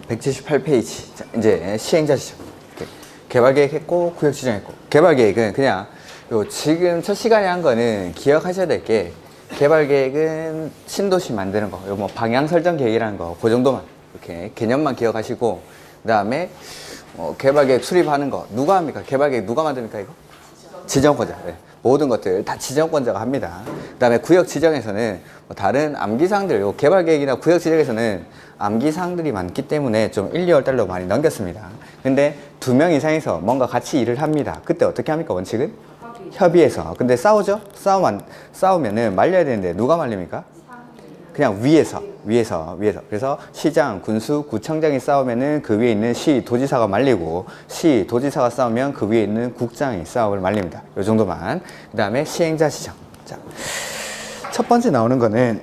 178페이지. 자, 이제 시행자 지정. 개발계획 했고, 구역 지정했고. 개발계획은 그냥 요 지금 첫 시간에 한 거는 기억하셔야 될 게, 개발계획은 신도시 만드는 거, 요 뭐 방향 설정 계획이라는 거, 그 정도만 이렇게 개념만 기억하시고, 그 다음에 개발계획 수립하는 거 누가 합니까? 개발계획 누가 만듭니까 이거? 지정권자. 네. 모든 것들 다 지정권자가 합니다. 그 다음에 구역 지정에서는 뭐 다른 암기사항들, 요 개발계획이나 구역 지정에서는 암기사항들이 많기 때문에 좀 1, 2월 달로 많이 넘겼습니다. 근데 2명 이상에서 뭔가 같이 일을 합니다. 그때 어떻게 합니까? 원칙은? 협의해서. 근데 싸우죠? 싸우면은 말려야 되는데 누가 말립니까? 그냥 위에서. 그래서 시장, 군수, 구청장이 싸우면은 그 위에 있는 시, 도지사가 말리고, 시, 도지사가 싸우면 그 위에 있는 국장이 싸움을 말립니다. 요 정도만. 그 다음에 시행자 지정. 자, 첫 번째 나오는 거는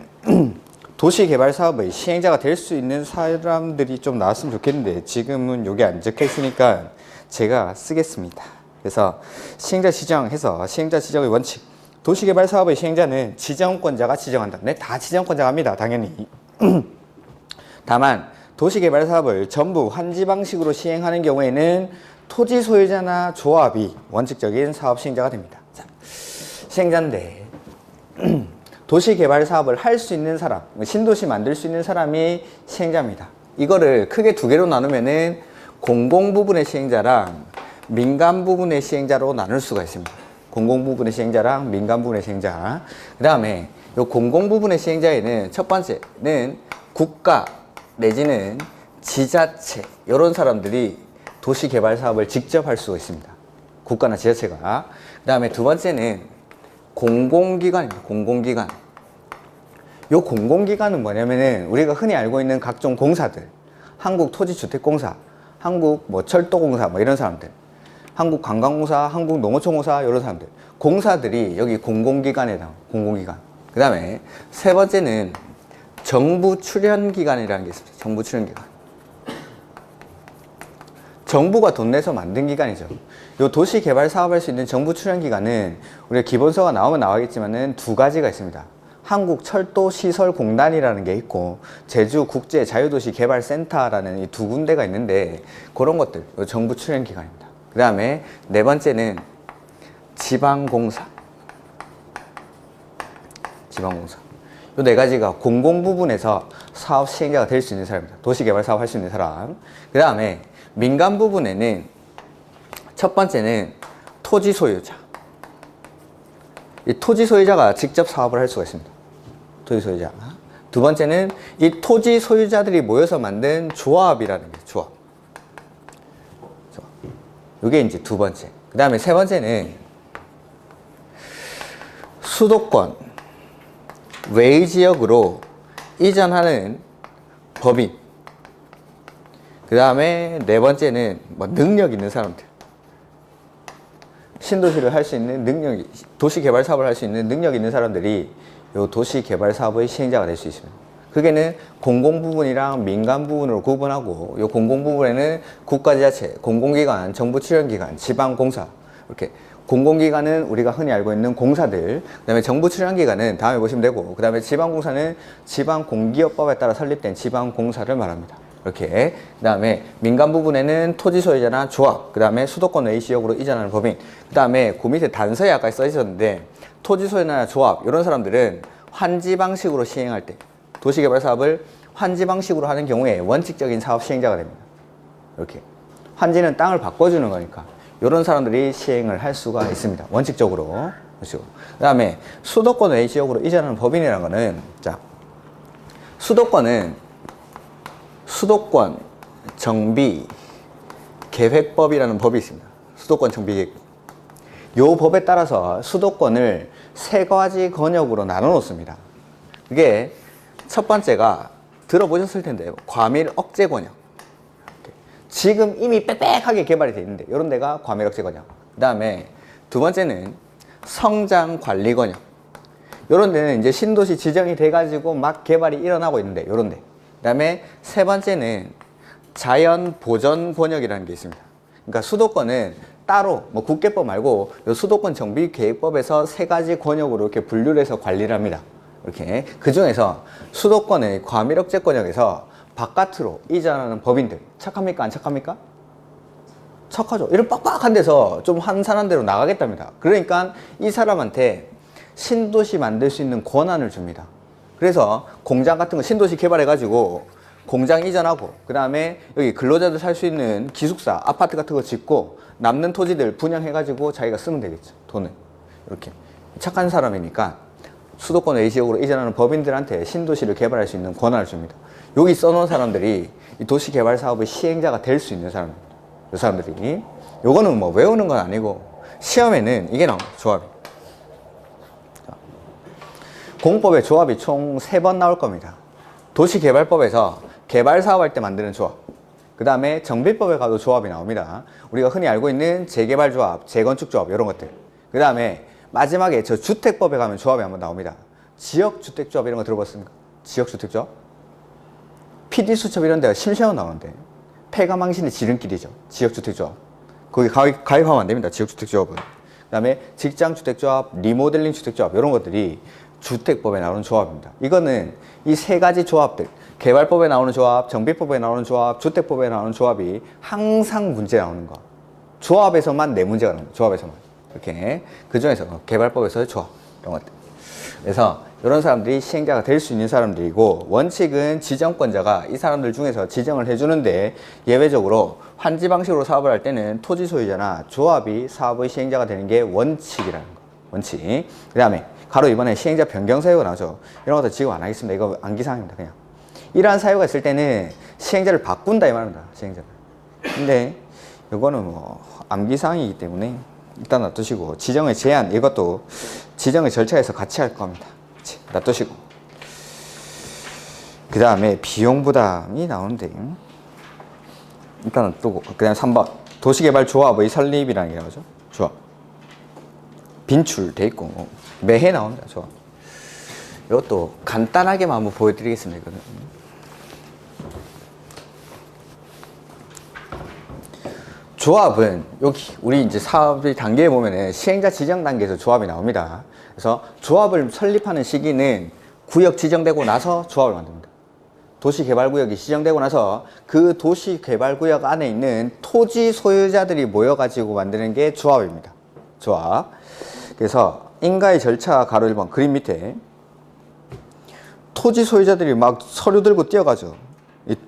도시개발 사업의 시행자가 될 수 있는 사람들이 좀 나왔으면 좋겠는데, 지금은 여기 안 적혀 있으니까 제가 쓰겠습니다. 그래서 시행자 지정해서 시행자 지정의 원칙. 도시개발 사업의 시행자는 지정권자가 지정한다. 네, 다 지정권자가 합니다. 당연히. 다만 도시개발 사업을 전부 환지 방식으로 시행하는 경우에는 토지 소유자나 조합이 원칙적인 사업 시행자가 됩니다. 자, 시행자인데 도시개발 사업을 할 수 있는 사람, 신도시 만들 수 있는 사람이 시행자입니다. 이거를 크게 두 개로 나누면은 공공 부분의 시행자랑 민간 부분의 시행자로 나눌 수가 있습니다. 공공 부분의 시행자랑 민간 부분의 시행자. 그 다음에 이 공공 부분의 시행자에는 첫 번째는 국가 내지는 지자체, 이런 사람들이 도시개발 사업을 직접 할 수가 있습니다. 국가나 지자체가. 그 다음에 두 번째는 공공기관입니다. 공공기관. 요 공공기관은 뭐냐면은 우리가 흔히 알고 있는 각종 공사들, 한국토지주택공사, 한국 뭐 철도공사 뭐 이런 사람들, 한국관광공사, 한국농어촌공사 이런 사람들, 공사들이 여기 공공기관에 나와요. 공공기관. 그 다음에 세 번째는 정부 출연기관이라는 게 있습니다. 정부 출연기관. 정부가 돈 내서 만든 기관이죠. 요 도시개발 사업할 수 있는 정부 출연기관은 우리가 기본서가 나오면 나와겠지만은 두 가지가 있습니다. 한국철도시설공단이라는 게 있고 제주국제자유도시개발센터라는 이 두 군데가 있는데, 그런 것들 요 정부 출연기관입니다. 그 다음에 네 번째는 지방공사. 지방공사. 요 네 가지가 공공 부분에서 사업 시행자가 될 수 있는 사람입니다. 도시개발 사업 할 수 있는 사람. 그 다음에 민간 부분에는 첫 번째는 토지 소유자. 이 토지 소유자가 직접 사업을 할 수가 있습니다. 토지 소유자. 두 번째는 이 토지 소유자들이 모여서 만든 조합이라는 게 조합. 이게 이제 두 번째. 그 다음에 세 번째는 수도권 외의 지역으로 이전하는 법인. 그 다음에 네 번째는 뭐 능력 있는 사람들. 신도시를 할 수 있는 능력이, 도시개발 사업을 할 수 있는 능력 있는 사람들이 이 도시개발 사업의 시행자가 될 수 있습니다. 그게는 공공 부분이랑 민간 부분으로 구분하고, 이 공공 부분에는 국가지자체, 공공기관, 정부 출연기관, 지방공사, 이렇게 공공기관은 우리가 흔히 알고 있는 공사들, 그 다음에 정부 출연기관은 다음에 보시면 되고, 그 다음에 지방공사는 지방공기업법에 따라 설립된 지방공사를 말합니다. 이렇게. 그 다음에 민간 부분에는 토지 소유자나 조합, 그 다음에 수도권 외의 지역으로 이전하는 법인, 그 다음에 그 밑에 단서에 아까 써 있었는데, 토지 소유자나 조합, 이런 사람들은 환지 방식으로 시행할 때, 도시개발 사업을 환지 방식으로 하는 경우에 원칙적인 사업 시행자가 됩니다. 이렇게. 환지는 땅을 바꿔주는 거니까 이런 사람들이 시행을 할 수가 있습니다. 원칙적으로. 그 다음에 수도권 외의 지역으로 이전하는 법인이라는 거는, 자, 수도권 정비 계획법이라는 법이 있습니다. 수도권 정비 계획. 요 법에 따라서 수도권을 세 가지 권역으로 나눠 놓습니다. 그게 첫 번째가 들어보셨을 텐데, 과밀 억제 권역. 지금 이미 빽빽하게 개발이 되어 있는데 이런 데가 과밀 억제 권역. 그 다음에 두 번째는 성장 관리 권역. 이런 데는 이제 신도시 지정이 돼 가지고 막 개발이 일어나고 있는데 이런 데. 그 다음에 세 번째는 자연 보전 권역이라는 게 있습니다. 그러니까 수도권은 따로 뭐 국계법 말고 요 수도권 정비 계획법에서 세 가지 권역으로 이렇게 분류를 해서 관리를 합니다. 이렇게. 그 중에서 수도권의 과밀 억제 권역에서 바깥으로 이전하는 법인들 착합니까? 안 착합니까? 착하죠. 이런 빡빡한 데서 좀 한산한 데로 나가겠답니다. 그러니까 이 사람한테 신도시 만들 수 있는 권한을 줍니다. 그래서 공장 같은 거 신도시 개발해가지고 공장 이전하고 그 다음에 여기 근로자들 살 수 있는 기숙사, 아파트 같은 거 짓고 남는 토지들 분양해가지고 자기가 쓰면 되겠죠. 돈을. 이렇게. 착한 사람이니까 수도권 A지역으로 이전하는 법인들한테 신도시를 개발할 수 있는 권한을 줍니다. 여기 써놓은 사람들이 이 도시개발 사업의 시행자가 될 수 있는 사람입니다. 이 사람들이. 요거는 뭐 외우는 건 아니고 시험에는 이게 나옵니다. 조합이. 공법에 조합이 총 3번 나올 겁니다. 도시개발법에서 개발사업할 때 만드는 조합. 그 다음에 정비법에 가도 조합이 나옵니다. 우리가 흔히 알고 있는 재개발조합, 재건축조합 이런 것들. 그 다음에 마지막에 저 주택법에 가면 조합이 한번 나옵니다. 지역주택조합 이런 거 들어봤습니까? 지역주택조합? PD수첩 이런 데가 심시하게 나오는데 폐가망신의 지름길이죠. 지역주택조합. 거기 가입하면 안 됩니다. 지역주택조합은. 그 다음에 직장주택조합, 리모델링 주택조합 이런 것들이 주택법에 나오는 조합입니다. 이거는 이 3가지 조합들, 개발법에 나오는 조합, 정비법에 나오는 조합, 주택법에 나오는 조합이 항상 문제 나오는 거. 조합에서만 4문제가 나옵니다. 조합에서만. 이렇게. 그 중에서 개발법에서의 조합. 이런 것들. 그래서 이런 사람들이 시행자가 될 수 있는 사람들이고 원칙은 지정권자가 이 사람들 중에서 지정을 해주는데 예외적으로 환지 방식으로 사업을 할 때는 토지 소유자나 조합이 사업의 시행자가 되는 게 원칙이라는 거. 원칙. 그 다음에 가로 이번에 시행자 변경 사유가 나오죠. 이런 것도 지금 안 하겠습니다. 이거 암기사항입니다. 그냥. 이러한 사유가 있을 때는 시행자를 바꾼다 이 말입니다. 시행자를. 근데 이거는 뭐 암기사항이기 때문에 일단 놔두시고 지정의 제한 이것도 지정의 절차에서 같이 할 겁니다. 놔두시고 그 다음에 비용 부담이 나오는데 일단 놔두고 그 다음에 3번 도시개발 조합의 설립이라는 게 나오죠. 조합 빈출돼 있고 매해 나옵니다. 조합 이것도 간단하게만 한번 보여드리겠습니다. 이거는. 조합은 여기 우리 이제 사업의 단계에 보면은 시행자 지정 단계에서 조합이 나옵니다. 그래서 조합을 설립하는 시기는 구역 지정되고 나서 조합을 만듭니다. 도시개발구역이 지정되고 나서 그 도시개발구역 안에 있는 토지 소유자들이 모여가지고 만드는 게 조합입니다. 조합. 그래서 인가의 절차 가로 1번 그림 밑에 토지 소유자들이 막 서류 들고 뛰어가죠.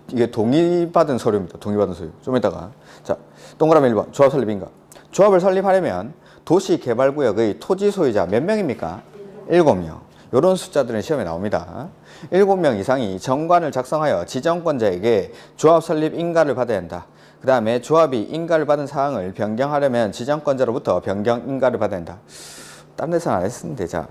이게 동의받은 서류입니다. 동의받은 서류. 좀 이따가. 자, 동그라미 1번. 조합 설립 인가. 조합을 설립하려면 도시개발구역의 토지 소유자 몇 명입니까? 7명. 이런 숫자들은 시험에 나옵니다. 7명 이상이 정관을 작성하여 지정권자에게 조합 설립 인가를 받아야 한다. 그 다음에 조합이 인가를 받은 사항을 변경하려면 지정권자로부터 변경 인가를 받아야 한다. 다른 데서는 안 했었는데, 자.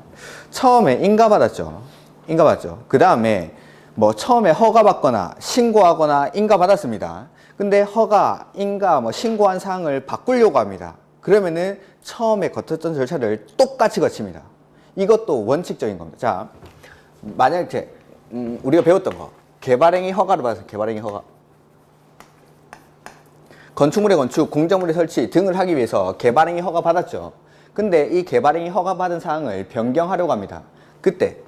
처음에 인가 받았죠. 인가 받죠. 그 다음에 뭐 처음에 허가 받거나 신고하거나 인가 받았습니다. 근데 허가, 인가, 뭐 신고한 사항을 바꾸려고 합니다. 그러면은 처음에 거쳤던 절차를 똑같이 거칩니다. 이것도 원칙적인 겁니다. 자, 만약에 우리가 배웠던 거 개발행위 허가를 받았어요. 개발행위 허가. 건축물의 건축, 공정물의 설치 등을 하기 위해서 개발행위 허가 받았죠. 근데 이 개발행위 허가 받은 사항을 변경하려고 합니다. 그때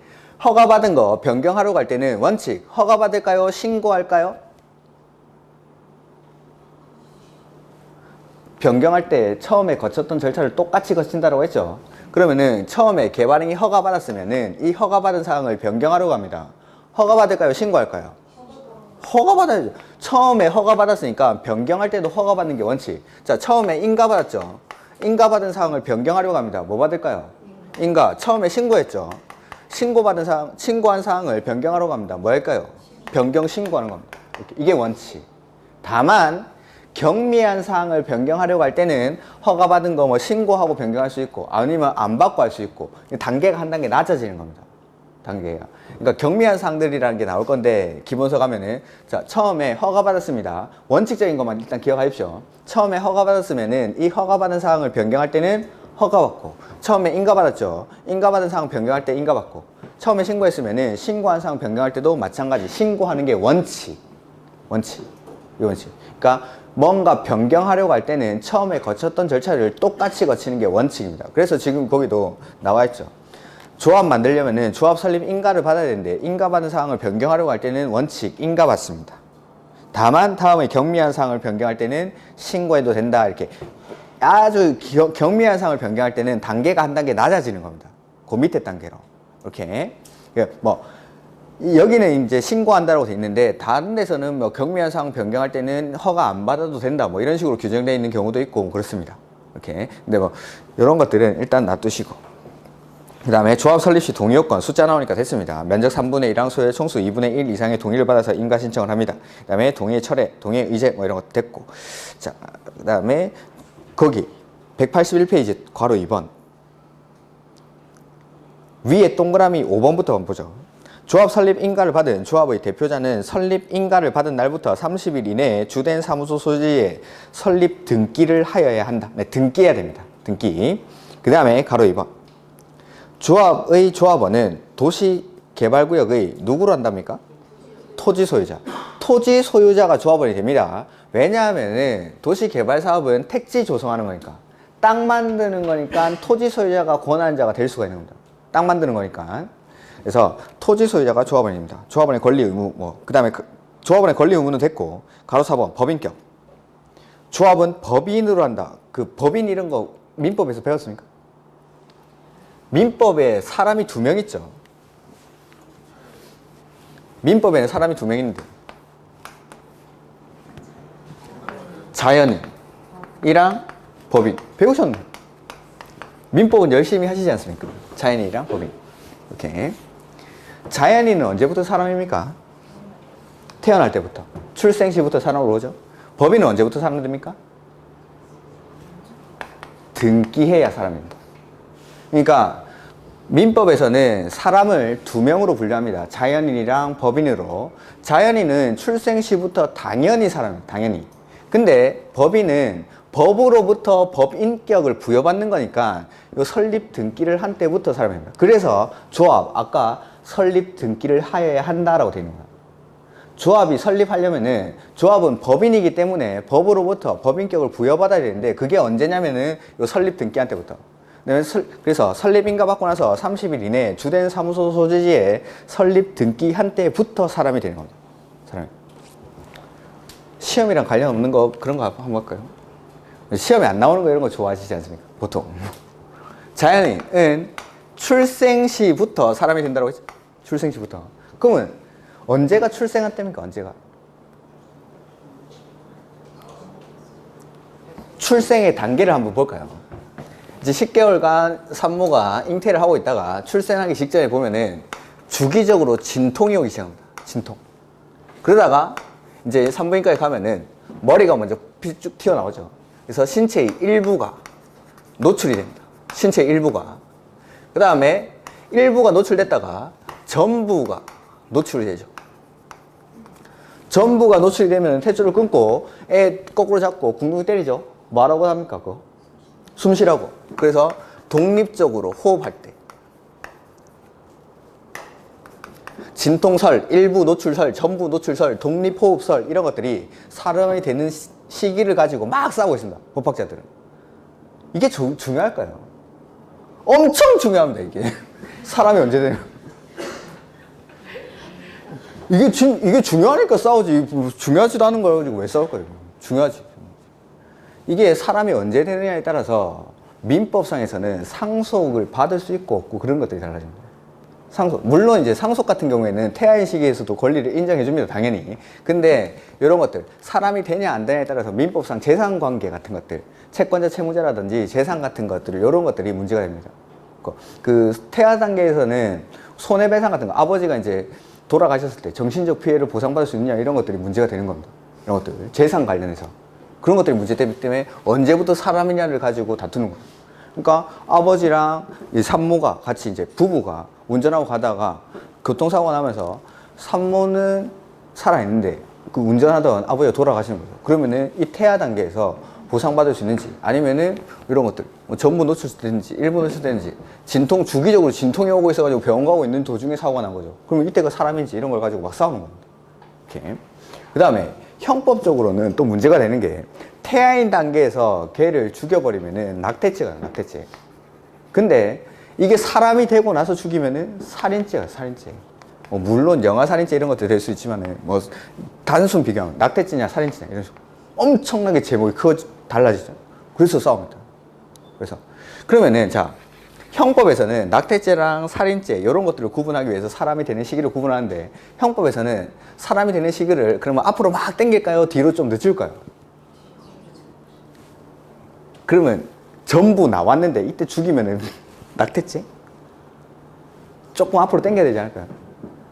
허가받은 거 변경하려고 할 때는 원칙 허가받을까요? 신고할까요? 변경할 때 처음에 거쳤던 절차를 똑같이 거친다고 했죠. 그러면은 처음에 개발행위 허가받았으면은 이 허가받은 사항을 변경하려고 합니다. 허가받을까요? 신고할까요? 허가받아야죠. 처음에 허가받았으니까 변경할 때도 허가받는 게 원칙. 자, 처음에 인가받았죠. 인가받은 사항을 변경하려고 합니다. 뭐 받을까요? 인가. 처음에 신고했죠. 신고한 사항을 변경하려고 합니다. 뭐 할까요? 변경 신고하는 겁니다. 이게 원칙. 다만 경미한 사항을 변경하려고 할 때는 허가받은 거 뭐 신고하고 변경할 수 있고 아니면 안 받고 할 수 있고 단계가 한 단계 낮아지는 겁니다. 단계가. 그러니까 경미한 사항들이라는 게 나올 건데 기본서 가면은 자, 처음에 허가받았습니다. 원칙적인 것만 일단 기억하십시오. 처음에 허가받았으면은 이 허가받은 사항을 변경할 때는 허가받고 처음에 인가받았죠. 인가받은 사항 변경할 때 인가받고 처음에 신고했으면은 신고한 사항 변경할 때도 마찬가지 신고하는 게 원칙. 원칙. 이 원칙. 그러니까 뭔가 변경하려고 할 때는 처음에 거쳤던 절차를 똑같이 거치는 게 원칙입니다. 그래서 지금 거기도 나와 있죠. 조합 만들려면은 조합 설립 인가를 받아야 되는데 인가 받은 사항을 변경하려고 할 때는 원칙 인가 받습니다. 다만 다음에 경미한 사항을 변경할 때는 신고해도 된다. 이렇게 아주 경미한 사항을 변경할 때는 단계가 한 단계 낮아지는 겁니다. 그 밑에 단계로 이렇게 뭐 여기는 이제 신고한다라고 돼 있는데 다른 데서는 뭐 경미한 사항 변경할 때는 허가 안 받아도 된다 뭐 이런 식으로 규정되어 있는 경우도 있고 그렇습니다. 이렇게 근데 뭐 이런 것들은 일단 놔두시고 그 다음에 조합 설립 시 동의 요건 숫자 나오니까 됐습니다. 면적 3분의 1항 소유의 총수 2분의 1 이상의 동의를 받아서 인가 신청을 합니다. 그 다음에 동의의 철회, 동의의 의제 뭐 이런 것도 됐고 자 그 다음에 거기 181페이지 괄호 2번 위에 동그라미 5번부터 한번 보죠. 조합 설립 인가를 받은 조합의 대표자는 설립 인가를 받은 날부터 30일 이내에 주된 사무소 소지에 설립 등기를 하여야 한다. 네, 등기해야 됩니다. 등기. 그 다음에 가로 2번. 조합의 조합원은 도시개발구역의 누구로 한답니까? 토지 소유자. 토지 소유자가 조합원이 됩니다. 왜냐하면 도시개발사업은 택지 조성하는 거니까. 땅 만드는 거니까 토지 소유자가 권한자가 될 수가 있는 겁니다. 땅 만드는 거니까. 그래서 토지 소유자가 조합원입니다. 조합원의 권리 의무 그 다음에 조합원의 권리 의무는 됐고 가로 4번 법인격. 조합은 법인으로 한다. 그 법인 이런 거 민법에서 배웠습니까? 민법에 사람이 2명 있죠. 민법에는 사람이 2명 있는데 자연인이랑 법인 배우셨네. 민법은 열심히 하시지 않습니까? 자연인이랑 법인. 이렇게 자연인은 언제부터 사람입니까? 태어날 때부터. 출생 시부터 사람으로 오죠. 법인은 언제부터 사람 됩니까? 등기해야 사람입니다. 그러니까 민법에서는 사람을 2명으로 분류합니다. 자연인이랑 법인으로. 자연인은 출생 시부터 당연히 사람입니다. 당연히. 근데 법인은 법으로부터 법인격을 부여받는 거니까 이 설립 등기를 한 때부터 사람입니다. 그래서 조합, 아까 설립 등기를 하여야 한다라고 되어 있는 거예요. 조합이 설립하려면은 조합은 법인이기 때문에 법으로부터 법인격을 부여받아야 되는데 그게 언제냐면은 이 설립 등기한 때부터. 그래서 설립인가 받고 나서 30일 이내에 주된 사무소 소지지에 설립 등기한 때부터 사람이 되는 겁니다. 사람이. 시험이랑 관련 없는 거 그런 거 한번 볼까요? 시험에 안 나오는 거 이런 거 좋아하시지 않습니까? 보통. 자연인은 출생시부터 사람이 된다고 했죠? 출생시부터. 그러면 언제가 출생한 때입니까? 언제가? 출생의 단계를 한번 볼까요? 이제 10개월간 산모가 잉태를 하고 있다가 출생하기 직전에 보면은 주기적으로 진통이 오기 시작합니다. 진통. 그러다가 이제 산부인과에 가면은 머리가 먼저 쭉 튀어나오죠. 그래서 신체의 일부가 노출이 됩니다. 신체의 일부가. 그 다음에 일부가 노출됐다가 전부가 노출이 되죠. 전부가 노출이 되면 탯줄을 끊고 애 거꾸로 잡고 궁둥이 때리죠. 뭐라고 합니까? 그거? 숨 쉬라고. 그래서 독립적으로 호흡할 때 진통설, 일부 노출설, 전부 노출설, 독립호흡설 이런 것들이 사람이 되는 시기를 가지고 막 싸우고 있습니다. 법학자들은. 이게 중요할까요? 엄청 중요합니다. 이게 사람이 언제 되냐. 이게 중요하니까 싸우지. 중요하지도 않은 걸 가지고 왜 싸울 거예요? 중요하지. 이게 사람이 언제 되느냐에 따라서 민법상에서는 상속을 받을 수 있고 없고 그런 것들이 달라집니다. 상속. 물론 이제 상속 같은 경우에는 태아의 시기에서도 권리를 인정해 줍니다. 당연히. 근데 이런 것들 사람이 되냐 안 되냐에 따라서 민법상 재산관계 같은 것들 채권자 채무자라든지 재산 같은 것들 이런 것들이 문제가 됩니다. 그 태아 단계에서는 손해배상 같은 거 아버지가 이제 돌아가셨을 때 정신적 피해를 보상받을 수 있느냐 이런 것들이 문제가 되는 겁니다. 이런 것들 재산 관련해서 그런 것들이 문제되기 때문에 언제부터 사람이냐를 가지고 다투는 거예요. 그러니까 아버지랑 이 산모가 같이 이제 부부가 운전하고 가다가 교통사고가 나면서 산모는 살아있는데 그 운전하던 아버지가 돌아가시는 거죠. 그러면은 이 태아 단계에서 보상받을 수 있는지 아니면은 이런 것들 뭐 전부 노출되는지 일부 노출되는지 진통 주기적으로 진통이 오고 있어가지고 병원 가고 있는 도중에 사고가 난 거죠. 그러면 이때가 사람인지 이런 걸 가지고 막 싸우는 겁니다. 이렇게. 그 다음에 형법적으로는 또 문제가 되는 게 태아인 단계에서 개를 죽여버리면은 낙태죄가 나요. 낙태죄. 근데 이게 사람이 되고 나서 죽이면은 살인죄가 살인죄. 뭐 물론 영아 살인죄 이런 것도 될 수 있지만은 뭐 단순 비교하면 낙태죄냐 살인죄냐 이런 식으로 엄청나게 제목이 달라지죠. 그래서 싸웁니다. 그래서 그러면은 자 형법에서는 낙태죄랑 살인죄 이런 것들을 구분하기 위해서 사람이 되는 시기를 구분하는데 형법에서는 사람이 되는 시기를 그러면 앞으로 막 당길까요? 뒤로 좀 늦출까요? 그러면 전부 나왔는데 이때 죽이면은 낙태죄? 조금 앞으로 당겨야 되지 않을까요?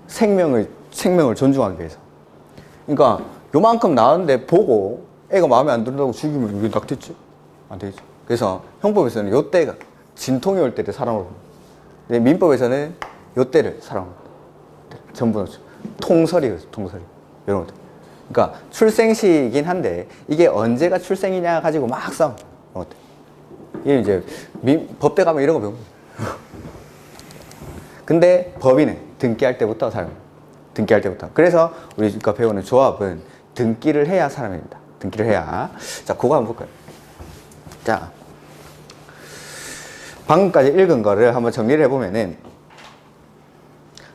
생명을 존중하기 위해서. 그러니까 요만큼 나왔는데 보고 애가 마음에 안 든다고 죽이면 이게 낙태죄? 안 되겠죠. 그래서 형법에서는 요때가 진통이 올 때를 사람으로 봅니다. 근데 민법에서는 요때를 사람으로 봅니다. 전부 통설이에요. 통설이. 이런 것들. 그러니까 출생시이긴 한데 이게 언제가 출생이냐 가지고 막 싸움. 이런 것들. 이게 이제 법대 가면 이런 거 배웁니다. 근데 법인은 등기할 때부터 사람입니다. 등기할 때부터. 그래서 우리가 배우는 조합은 등기를 해야 사람입니다. 등기를 해야. 자, 그거 한번 볼까요? 자, 방금까지 읽은 거를 한번 정리를 해보면은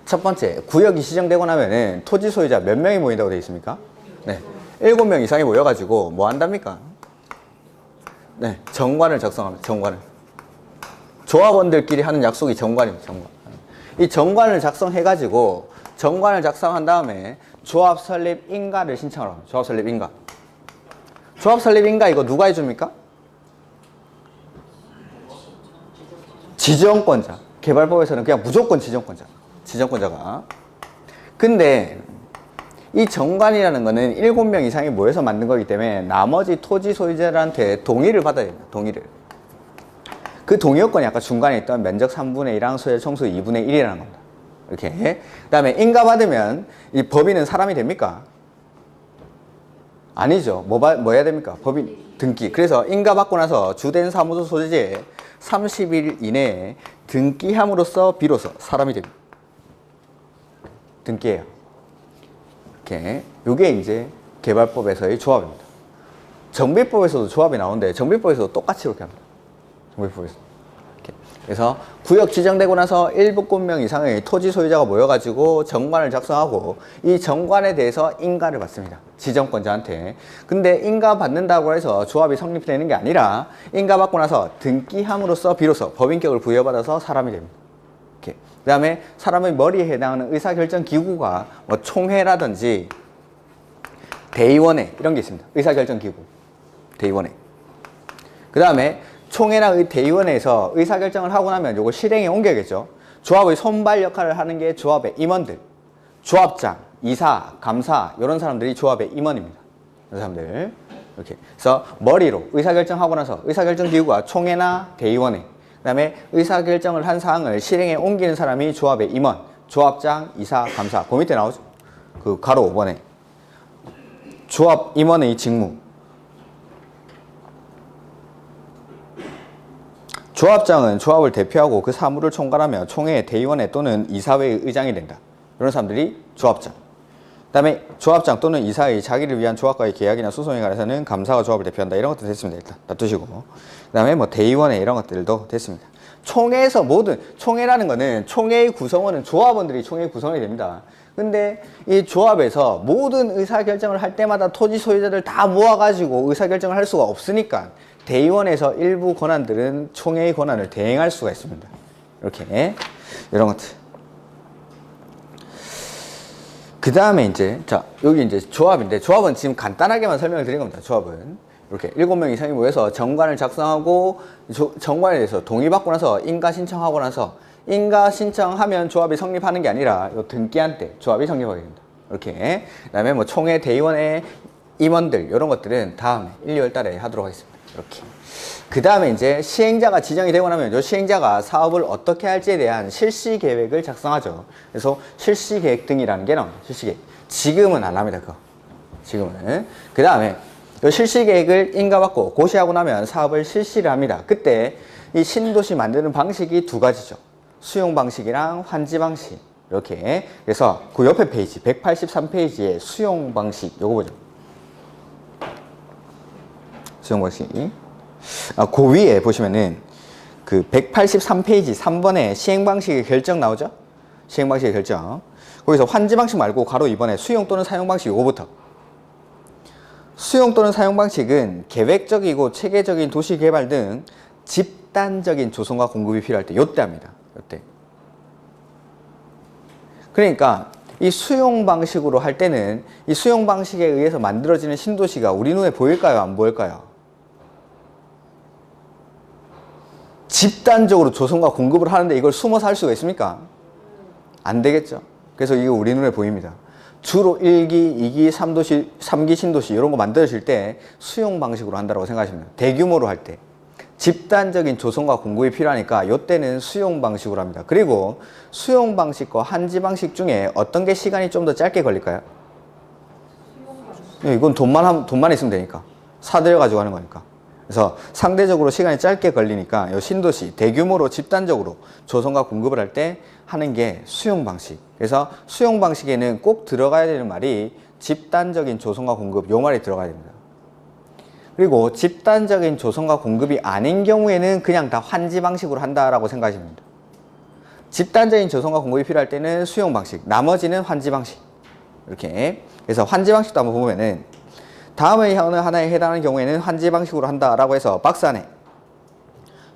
첫 번째, 구역이 지정되고 나면은 토지 소유자 몇 명이 모인다고 되어 있습니까? 네. 7명 이상이 모여가지고 뭐 한답니까? 네. 정관을 작성합니다. 정관을. 조합원들끼리 하는 약속이 정관입니다. 정관. 이 정관을 작성해가지고 정관을 작성한 다음에 조합 설립 인가를 신청을 합니다. 조합 설립 인가. 조합 설립 인가 이거 누가 해줍니까? 지정권자. 개발법에서는 그냥 무조건 지정권자. 지정권자가. 근데 이 정관이라는 거는 7명 이상이 모여서 만든 거기 때문에 나머지 토지 소유자들한테 동의를 받아야 됩니다. 동의를. 그 동의 요건이 아까 중간에 있던 면적 3분의 1랑 소유 총수 2분의 1이라는 겁니다. 이렇게. 그 다음에 인가 받으면 이 법인은 사람이 됩니까? 아니죠. 뭐 해야 됩니까? 법인 등기. 그래서 인가 받고 나서 주된 사무소 소재지에 30일 이내에 등기함으로써 비로소 사람이 됩니다. 등기해요. 이렇게. 요게 이제 개발법에서의 조합입니다. 정비법에서도 조합이 나오는데 정비법에서도 똑같이 이렇게 합니다. 정비법에서. 이렇게. 그래서 구역 지정되고 나서 7명 이상의 토지 소유자가 모여가지고 정관을 작성하고 이 정관에 대해서 인가를 받습니다. 지정권자한테. 근데 인가 받는다고 해서 조합이 성립되는 게 아니라 인가 받고 나서 등기함으로써 비로소 법인격을 부여받아서 사람이 됩니다. 이렇게. 그 다음에 사람의 머리에 해당하는 의사결정 기구가 뭐 총회라든지 대의원회 이런 게 있습니다. 의사결정 기구. 대의원회. 그 다음에 총회나 대의원회에서 의사결정을 하고 나면 이걸 실행에 옮겨야겠죠. 조합의 손발 역할을 하는 게 조합의 임원들. 조합장, 이사, 감사 이런 사람들이 조합의 임원입니다. 이런 사람들. 이렇게. 그래서 머리로 의사결정하고 나서 의사결정 기구가 총회나 대의원회. 그 다음에 의사결정을 한 사항을 실행에 옮기는 사람이 조합의 임원. 조합장, 이사, 감사. 그 밑에 나오죠. 그 가로 5번에. 조합 임원의 직무. 조합장은 조합을 대표하고 그 사무를 총괄하며 총회, 대의원회 또는 이사회의 의장이 된다. 이런 사람들이 조합장. 그 다음에 조합장 또는 이사의 자기를 위한 조합과의 계약이나 소송에 관해서는 감사가 조합을 대표한다. 이런 것도 됐습니다. 일단 놔두시고. 그 다음에 뭐 대의원회 이런 것들도 됐습니다. 총회에서 총회라는 거는 총회의 구성원은 조합원들이 총회의 구성원이 됩니다. 근데 이 조합에서 모든 의사결정을 할 때마다 토지 소유자들 다 모아가지고 의사결정을 할 수가 없으니까 대의원에서 일부 권한들은 총회의 권한을 대행할 수가 있습니다. 이렇게 이런 것들. 그 다음에 이제 자 여기 이제 조합인데 조합은 지금 간단하게만 설명을 드린 겁니다. 조합은 이렇게 7명 이상이 모여서 정관을 작성하고 정관에 대해서 동의받고 나서 인가 신청하고 나서 인가 신청하면 조합이 성립하는 게 아니라 요 등기한 때 조합이 성립하게 됩니다. 이렇게. 그 다음에 뭐 총회, 대의원회, 임원들 이런 것들은 다음에 1, 2월 달에 하도록 하겠습니다. 이렇게. 그 다음에 이제 시행자가 지정이 되고 나면 이 시행자가 사업을 어떻게 할지에 대한 실시 계획을 작성하죠. 그래서 실시 계획 등이라는 게 나옵니다. 실시 계획. 지금은 안 합니다. 그거. 지금은. 그 다음에 이 실시 계획을 인가받고 고시하고 나면 사업을 실시를 합니다. 그때 이 신도시 만드는 방식이 두 가지죠. 수용 방식이랑 환지 방식. 이렇게. 그래서 그 옆에 페이지 183페이지에 수용 방식 요거 보죠. 수용 방식. 그 위에 보시면은 그 183페이지 3번에 시행방식의 결정 나오죠? 시행방식의 결정. 거기서 환지방식 말고 가로 2번에 수용 또는 사용방식 요거부터. 수용 또는 사용방식은 계획적이고 체계적인 도시개발 등 집단적인 조성과 공급이 필요할 때 요때 합니다. 요때. 그러니까 이 수용 방식으로 할 때는 이 수용 방식에 의해서 만들어지는 신도시가 우리 눈에 보일까요? 안 보일까요? 집단적으로 조성과 공급을 하는데 이걸 숨어서 할 수가 있습니까? 안 되겠죠. 그래서 이거 우리 눈에 보입니다. 주로 1기, 2기, 3기 신도시 이런 거 만들어질 때 수용 방식으로 한다고 생각하시면 돼요. 대규모로 할 때. 집단적인 조성과 공급이 필요하니까 이때는 수용 방식으로 합니다. 그리고 수용 방식과 한지 방식 중에 어떤 게 시간이 좀 더 짧게 걸릴까요? 이건 돈만 있으면 되니까. 사들여가지고 하는 거니까. 그래서 상대적으로 시간이 짧게 걸리니까 이 신도시 대규모로 집단적으로 조성과 공급을 할 때 하는 게 수용 방식. 그래서 수용 방식에는 꼭 들어가야 되는 말이 집단적인 조성과 공급 요 말이 들어가야 됩니다. 그리고 집단적인 조성과 공급이 아닌 경우에는 그냥 다 환지 방식으로 한다라고 생각하시면 됩니다. 집단적인 조성과 공급이 필요할 때는 수용 방식, 나머지는 환지 방식. 이렇게. 그래서 환지 방식도 한번 보면은 다음의 어느 하나에 해당하는 경우에는 환지 방식으로 한다라고 해서 박스 안에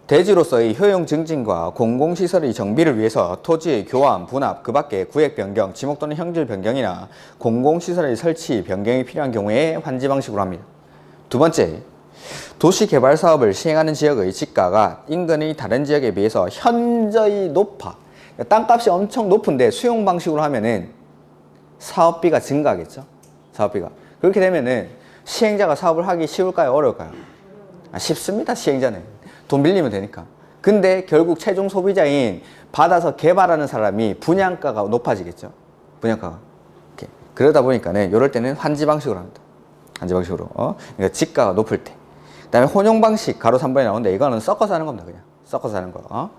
대지로서의 효용 증진과 공공시설의 정비를 위해서 토지의 교환, 분합, 그 밖에 구획 변경, 지목 또는 형질 변경이나 공공시설의 설치, 변경이 필요한 경우에 환지 방식으로 합니다. 두 번째, 도시개발 사업을 시행하는 지역의 지가가 인근의 다른 지역에 비해서 현저히 높아. 땅값이 엄청 높은데 수용 방식으로 하면은 사업비가 증가하겠죠? 사업비가. 그렇게 되면은 시행자가 사업을 하기 쉬울까요? 어려울까요? 쉽습니다. 시행자는. 돈 빌리면 되니까. 근데 결국 최종 소비자인 받아서 개발하는 사람이 분양가가 높아지겠죠? 분양가가. 이렇게. 그러다 보니까는 이럴 때는 환지 방식으로 합니다. 환지 방식으로. 그러니까 지가가 높을 때. 그 다음에 혼용 방식, 가로 3번에 나오는데 이거는 섞어서 하는 겁니다. 그냥. 섞어서 하는 거.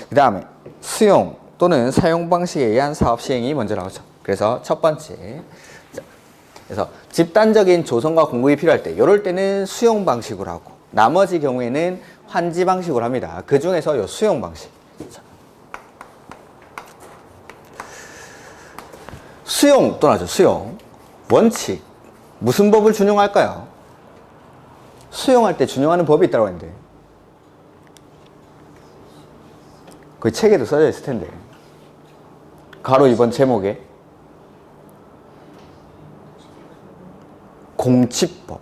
그 다음에 수용 또는 사용 방식에 의한 사업 시행이 먼저 나오죠. 그래서 첫 번째. 그래서 집단적인 조성과 공급이 필요할 때 이럴 때는 수용 방식으로 하고 나머지 경우에는 환지 방식으로 합니다. 그 중에서 이 수용 방식. 수용 또 나죠. 수용. 원칙. 무슨 법을 준용할까요? 수용할 때 준용하는 법이 있다고 했는데 그 책에도 써져 있을 텐데 가로 2번 제목에 공치법.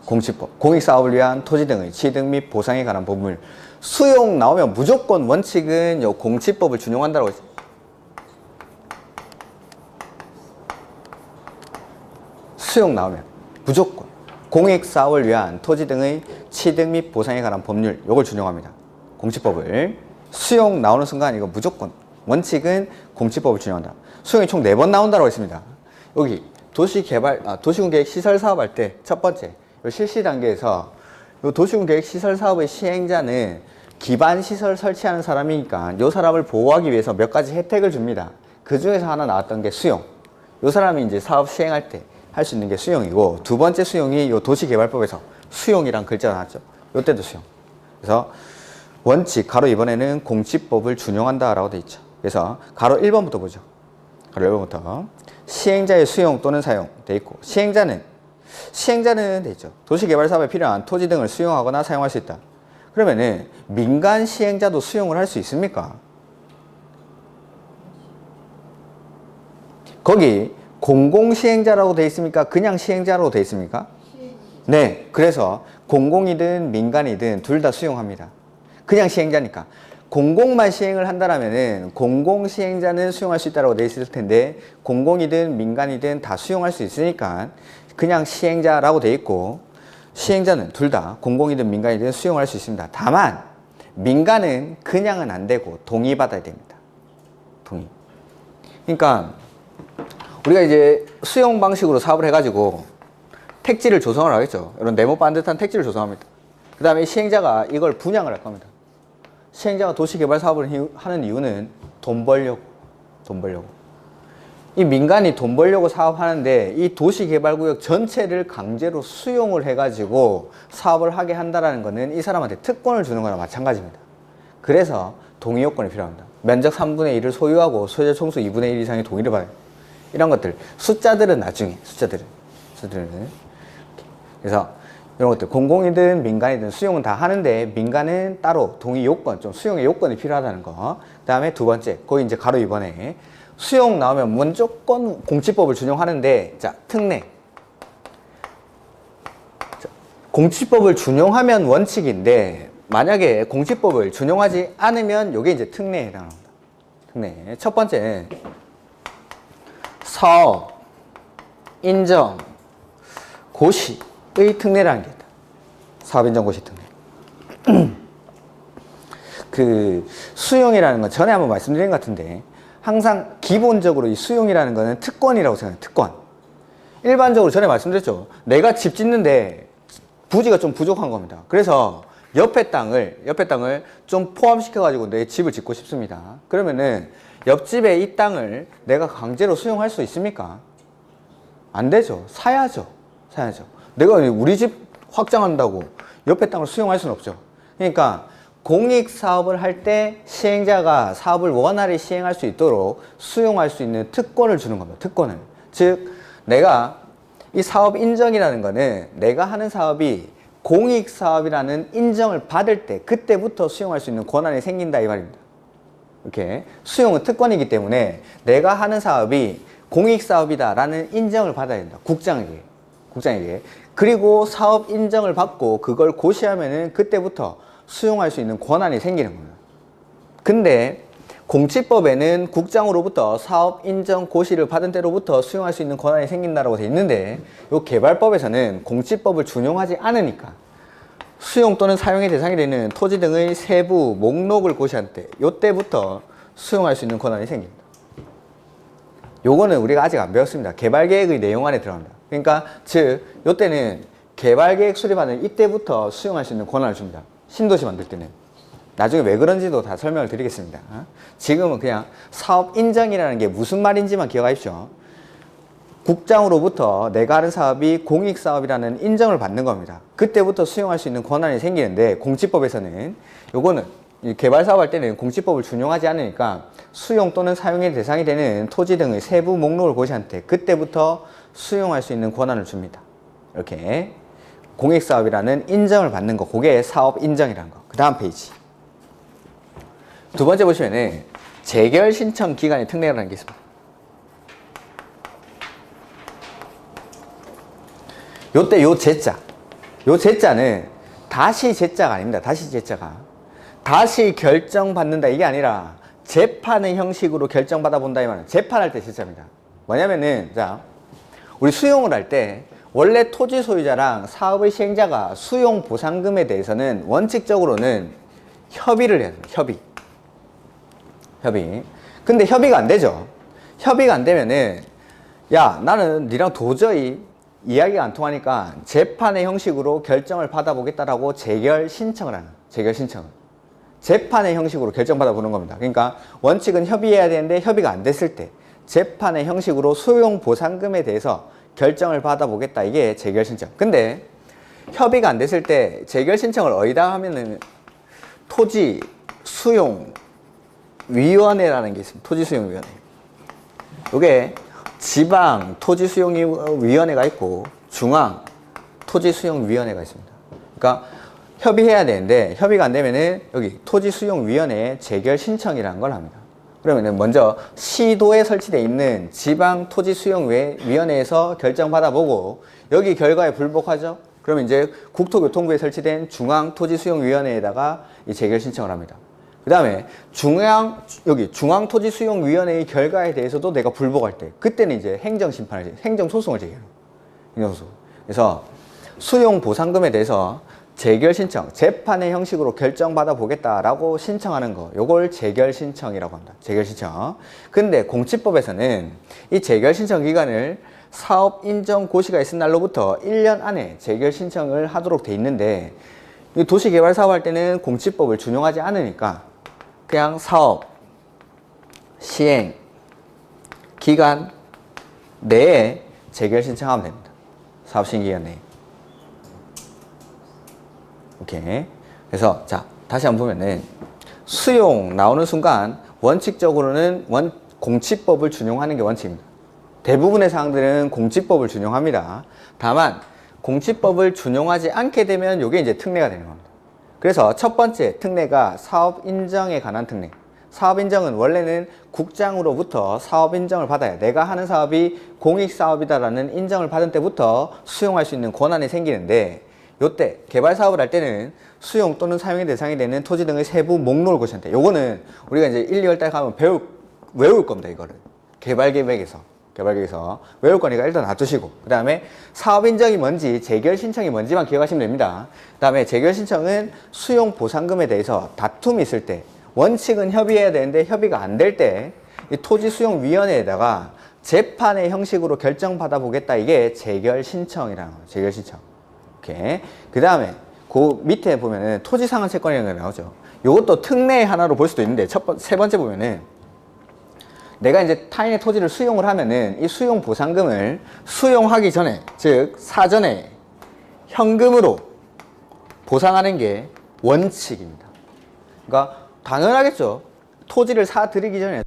공치법. 공익사업을 위한 토지 등의 취득 및 보상에 관한 법률. 수용 나오면 무조건 원칙은 요 공치법을 준용한다고 했어요. 수용 나오면 무조건 공익사업을 위한 토지 등의 취득 및 보상에 관한 법률 요걸 준용합니다. 공치법을. 수용 나오는 순간 이거 무조건 원칙은 공치법을 준용한다. 수용이 총 4번 나온다고 했습니다. 여기 도시군계획 시설 사업할 때 첫 번째 실시 단계에서 도시군계획 시설 사업의 시행자는 기반 시설 설치하는 사람이니까 이 사람을 보호하기 위해서 몇 가지 혜택을 줍니다. 그 중에서 하나 나왔던 게 수용. 이 사람이 이제 사업 시행할 때 할 수 있는 게 수용이고 두 번째 수용이 이 도시개발법에서 수용이란 글자가 나왔죠. 이때도 수용. 그래서 원칙 가로 이번에는 공치법을 준용한다라고 돼 있죠. 그래서 가로 1번부터 보죠. 가로 1번부터 시행자의 수용 또는 사용 돼 있고 시행자는 돼 있죠. 도시개발 사업에 필요한 토지 등을 수용하거나 사용할 수 있다. 그러면은 민간 시행자도 수용을 할 수 있습니까? 거기 공공시행자라고 돼 있습니까? 그냥 시행자라고 돼 있습니까? 네. 그래서 공공이든 민간이든 둘 다 수용합니다. 그냥 시행자니까. 공공만 시행을 한다라면은 공공시행자는 수용할 수 있다고 돼 있을 텐데 공공이든 민간이든 다 수용할 수 있으니까 그냥 시행자라고 돼 있고 시행자는 둘 다 공공이든 민간이든 수용할 수 있습니다. 다만 민간은 그냥은 안 되고 동의받아야 됩니다. 동의. 그러니까 우리가 이제 수용 방식으로 사업을 해가지고 택지를 조성을 하겠죠. 이런 네모 반듯한 택지를 조성합니다. 그 다음에 시행자가 이걸 분양을 할 겁니다. 시행자가 도시개발 사업을 하는 이유는 돈 벌려고. 이 민간이 돈 벌려고 사업하는데 이 도시개발구역 전체를 강제로 수용을 해가지고 사업을 하게 한다는 거는 이 사람한테 특권을 주는 거나 마찬가지입니다. 그래서 동의 요건이 필요합니다. 면적 3분의 1을 소유하고 소유자 총수 2분의 1 이상의 동의를 받아요. 이런 것들. 숫자들은 나중에, 숫자들은. 그래서 이런 것들, 공공이든 민간이든 수용은 다 하는데 민간은 따로 동의 요건, 좀 수용의 요건이 필요하다는 거. 그 다음에 두 번째, 거기 이제 가로 2번에 수용 나오면 무조건 공치법을 준용하는데, 자, 특례. 자, 공치법을 준용하면 원칙인데, 만약에 공치법을 준용하지 않으면 이게 이제 특례에 해당합니다. 특례. 첫 번째, 사업, 인정, 고시의 특례라는 게 있다. 사업, 인정, 고시 특례. 그 수용이라는 건 전에 한번 말씀드린 것 같은데, 항상 기본적으로 이 수용이라는 거는 특권이라고 생각해요. 특권. 일반적으로 전에 말씀드렸죠. 내가 집 짓는데 부지가 좀 부족한 겁니다. 그래서 옆에 땅을 좀 포함시켜가지고 내 집을 짓고 싶습니다. 그러면은 옆집에 이 땅을 내가 강제로 수용할 수 있습니까? 안 되죠. 사야죠. 내가 우리 집 확장한다고 옆에 땅을 수용할 수는 없죠. 그러니까 공익사업을 할 때 시행자가 사업을 원활히 시행할 수 있도록 수용할 수 있는 특권을 주는 겁니다. 특권을. 즉, 내가 이 사업 인정이라는 거는 내가 하는 사업이 공익사업이라는 인정을 받을 때 그때부터 수용할 수 있는 권한이 생긴다 이 말입니다. 이렇게 수용은 특권이기 때문에 내가 하는 사업이 공익사업이다라는 인정을 받아야 된다. 국장에게. 그리고 사업 인정을 받고 그걸 고시하면은 그때부터 수용할 수 있는 권한이 생기는 거예요. 근데 공치법에는 국장으로부터 사업 인정 고시를 받은 때로부터 수용할 수 있는 권한이 생긴다고 되어 있는데, 이 개발법에서는 공치법을 준용하지 않으니까 수용 또는 사용의 대상이 되는 토지 등의 세부 목록을 고시할 때, 이때부터 수용할 수 있는 권한이 생깁니다. 요거는 우리가 아직 안 배웠습니다. 개발계획의 내용 안에 들어갑니다. 그러니까 즉 이때는 개발계획 수립하는 이때부터 수용할 수 있는 권한을 줍니다. 신도시 만들 때는. 나중에 왜 그런지도 다 설명을 드리겠습니다. 지금은 그냥 사업 인정이라는 게 무슨 말인지만 기억하십시오. 국장으로부터 내가 하는 사업이 공익사업이라는 인정을 받는 겁니다. 그때부터 수용할 수 있는 권한이 생기는데, 공치법에서는 요거는 개발사업 할 때는 공치법을 준용하지 않으니까 수용 또는 사용의 대상이 되는 토지 등의 세부 목록을 고시한 때 그때부터 수용할 수 있는 권한을 줍니다. 이렇게 공익사업이라는 인정을 받는 거, 그게 사업 인정이라는 거. 그 다음 페이지. 두 번째 보시면은 재결 신청 기간의 특례라는 게 있습니다. 요때 요 제자는 다시 제자가 아닙니다. 다시 결정받는다 이게 아니라 재판의 형식으로 결정받아 본다 이 말은 재판할 때 제자입니다. 뭐냐면은 자, 우리 수용을 할 때 원래 토지 소유자랑 사업의 시행자가 수용 보상금에 대해서는 원칙적으로는 협의를 해야 됩니다. 협의. 근데 협의가 안 되죠. 협의가 안 되면은 야, 나는 니랑 도저히 이야기가 안 통하니까 재판의 형식으로 결정을 받아보겠다라고 재결 신청을 하는 재판의 형식으로 결정받아 보는 겁니다. 그러니까 원칙은 협의해야 되는데 협의가 안 됐을 때 재판의 형식으로 수용 보상금에 대해서 결정을 받아보겠다. 이게 재결 신청. 근데 협의가 안 됐을 때 재결 신청을 어디다 하면은 토지 수용 위원회라는 게 있습니다. 토지 수용 위원회. 이게 지방 토지 수용 위원회가 있고 중앙 토지 수용 위원회가 있습니다. 그러니까 협의해야 되는데 협의가 안 되면은 여기 토지 수용 위원회에 재결 신청이라는 걸 합니다. 그러면은 먼저 시도에 설치되어 있는 지방 토지 수용 위원회에서 결정받아보고 여기 결과에 불복하죠? 그러면 이제 국토교통부에 설치된 중앙 토지 수용 위원회에다가 이 재결 신청을 합니다. 그 다음에 중앙 토지 수용 위원회의 결과에 대해서도 내가 불복할 때 그때는 이제 행정소송을 제기해요. 행정소송. 그래서 수용 보상금에 대해서 재결 신청, 재판의 형식으로 결정받아 보겠다라고 신청하는 거, 요걸 재결 신청이라고 합니다. 재결 신청. 근데 공치법에서는 이 재결 신청 기간을 사업 인정 고시가 있은 날로부터 1년 안에 재결 신청을 하도록 돼 있는데, 도시개발 사업할 때는 공치법을 준용하지 않으니까 그냥 사업 시행 기간 내에 재결 신청하면 됩니다. 사업 시행 기간 내에. 오케이. 그래서 자, 다시 한번 보면은 수용 나오는 순간 원칙적으로는 공치법을 준용하는 게 원칙입니다. 대부분의 사항들은 공치법을 준용합니다. 다만 공치법을 준용하지 않게 되면 이게 이제 특례가 되는 겁니다. 그래서 첫 번째 특례가 사업 인정에 관한 특례. 사업 인정은 원래는 국장으로부터 사업 인정을 받아야 내가 하는 사업이 공익사업이다라는 인정을 받은 때부터 수용할 수 있는 권한이 생기는데 요때 개발 사업을 할 때는 수용 또는 사용의 대상이 되는 토지 등의 세부 목록을 고시한대. 요거는 우리가 이제 1, 2월 달 가면 외울 겁니다. 이거를 개발계획에서 외울 거니까 일단 놔두시고, 그 다음에 사업 인정이 뭔지 재결 신청이 뭔지만 기억하시면 됩니다. 그 다음에 재결 신청은 수용 보상금에 대해서 다툼이 있을 때 원칙은 협의해야 되는데 협의가 안 될 때 이 토지수용위원회에다가 재판의 형식으로 결정받아 보겠다. 이게 재결 신청이라는 거예요. 재결 신청. 오케이. 그 다음에 그 밑에 보면은 토지상환 채권이라는 게 나오죠. 이것도 특례 하나로 볼 수도 있는데 세 번째 보면은 내가 이제 타인의 토지를 수용을 하면은 이 수용 보상금을 수용하기 전에, 즉 사전에 현금으로 보상하는 게 원칙입니다. 그러니까 당연하겠죠. 토지를 사드리기 전에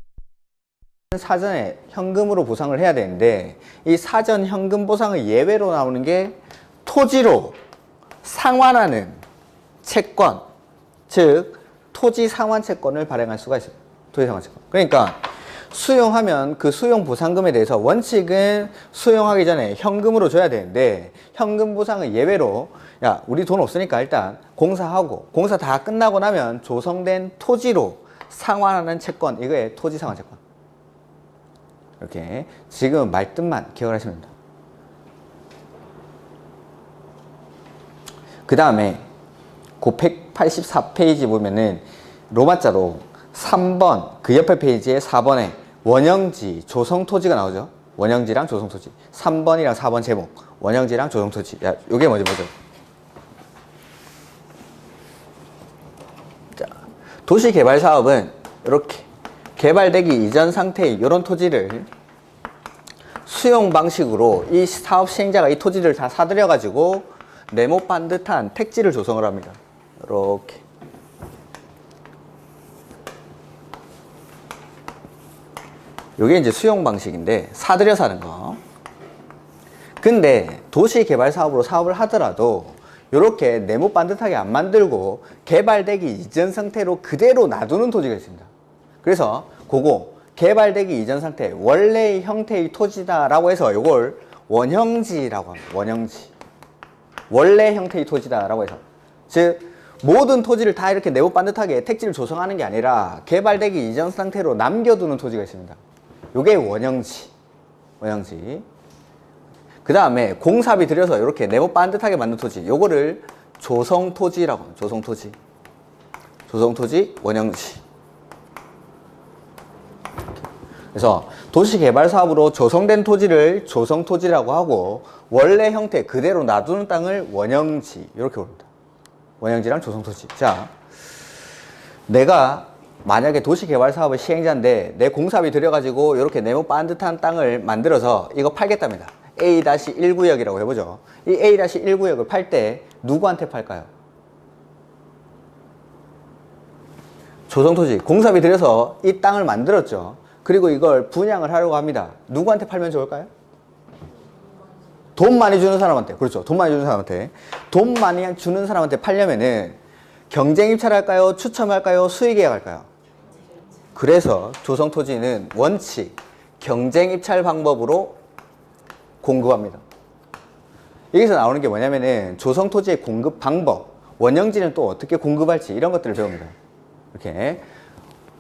사전에 현금으로 보상을 해야 되는데 이 사전 현금 보상의 예외로 나오는 게 토지로 상환하는 채권, 즉 토지 상환 채권을 발행할 수가 있어요. 토지 상환 채권. 그러니까 수용하면 그 수용 보상금에 대해서 원칙은 수용하기 전에 현금으로 줘야 되는데 현금 보상의 예외로 야 우리 돈 없으니까 일단 공사하고 공사 다 끝나고 나면 조성된 토지로 상환하는 채권, 이거에 토지 상환 채권. 이렇게 지금 말뜻만 기억을 하시면 됩니다. 그 다음에 그 184페이지 보면은 로마자로 3번 그 옆에 페이지에 4번에 원형지 조성토지가 나오죠. 원형지랑 조성토지. 3번이랑 4번 제목 원형지랑 조성토지. 야, 요게 뭐죠? 자, 도시개발사업은 이렇게 개발되기 이전 상태의 이런 토지를 수용 방식으로 이 사업 시행자가 이 토지를 다 사들여 가지고 네모 반듯한 택지를 조성을 합니다. 이렇게. 이게 이제 수용 방식인데 사들여 사는 거. 근데 도시개발 사업으로 사업을 하더라도 이렇게 네모 반듯하게 안 만들고 개발되기 이전 상태로 그대로 놔두는 토지가 있습니다. 그래서 그거 개발되기 이전 상태 원래의 형태의 토지다라고 해서 이걸 원형지라고 합니다. 원형지. 원래 형태의 토지다라고 해서, 즉 모든 토지를 다 이렇게 네모 반듯하게 택지를 조성하는 게 아니라 개발되기 이전 상태로 남겨두는 토지가 있습니다. 요게 원형지. 원형지. 그 다음에 공사비 들여서 이렇게 네모 반듯하게 만든 토지, 요거를 조성토지라고 합니다. 조성토지. 조성토지, 원형지. 그래서 도시개발사업으로 조성된 토지를 조성토지라고 하고 원래 형태 그대로 놔두는 땅을 원형지, 이렇게 부릅니다. 원형지랑 조성토지. 자, 내가 만약에 도시개발사업의 시행자인데 내 공사비 들여가지고 이렇게 네모 반듯한 땅을 만들어서 이거 팔겠답니다. A-1구역이라고 해보죠. 이 A-1구역을 팔 때 누구한테 팔까요? 조성토지. 공사비 들여서 이 땅을 만들었죠. 그리고 이걸 분양을 하려고 합니다. 누구한테 팔면 좋을까요? 돈 많이 주는 사람한테. 그렇죠. 돈 많이 주는 사람한테. 돈 많이 주는 사람한테 팔려면은 경쟁 입찰할까요? 추첨할까요? 수의계약할까요? 그래서 조성토지는 원칙 경쟁 입찰 방법으로 공급합니다. 여기서 나오는 게 뭐냐면은 조성토지의 공급 방법, 원형지는 또 어떻게 공급할지 이런 것들을 배웁니다. 이렇게.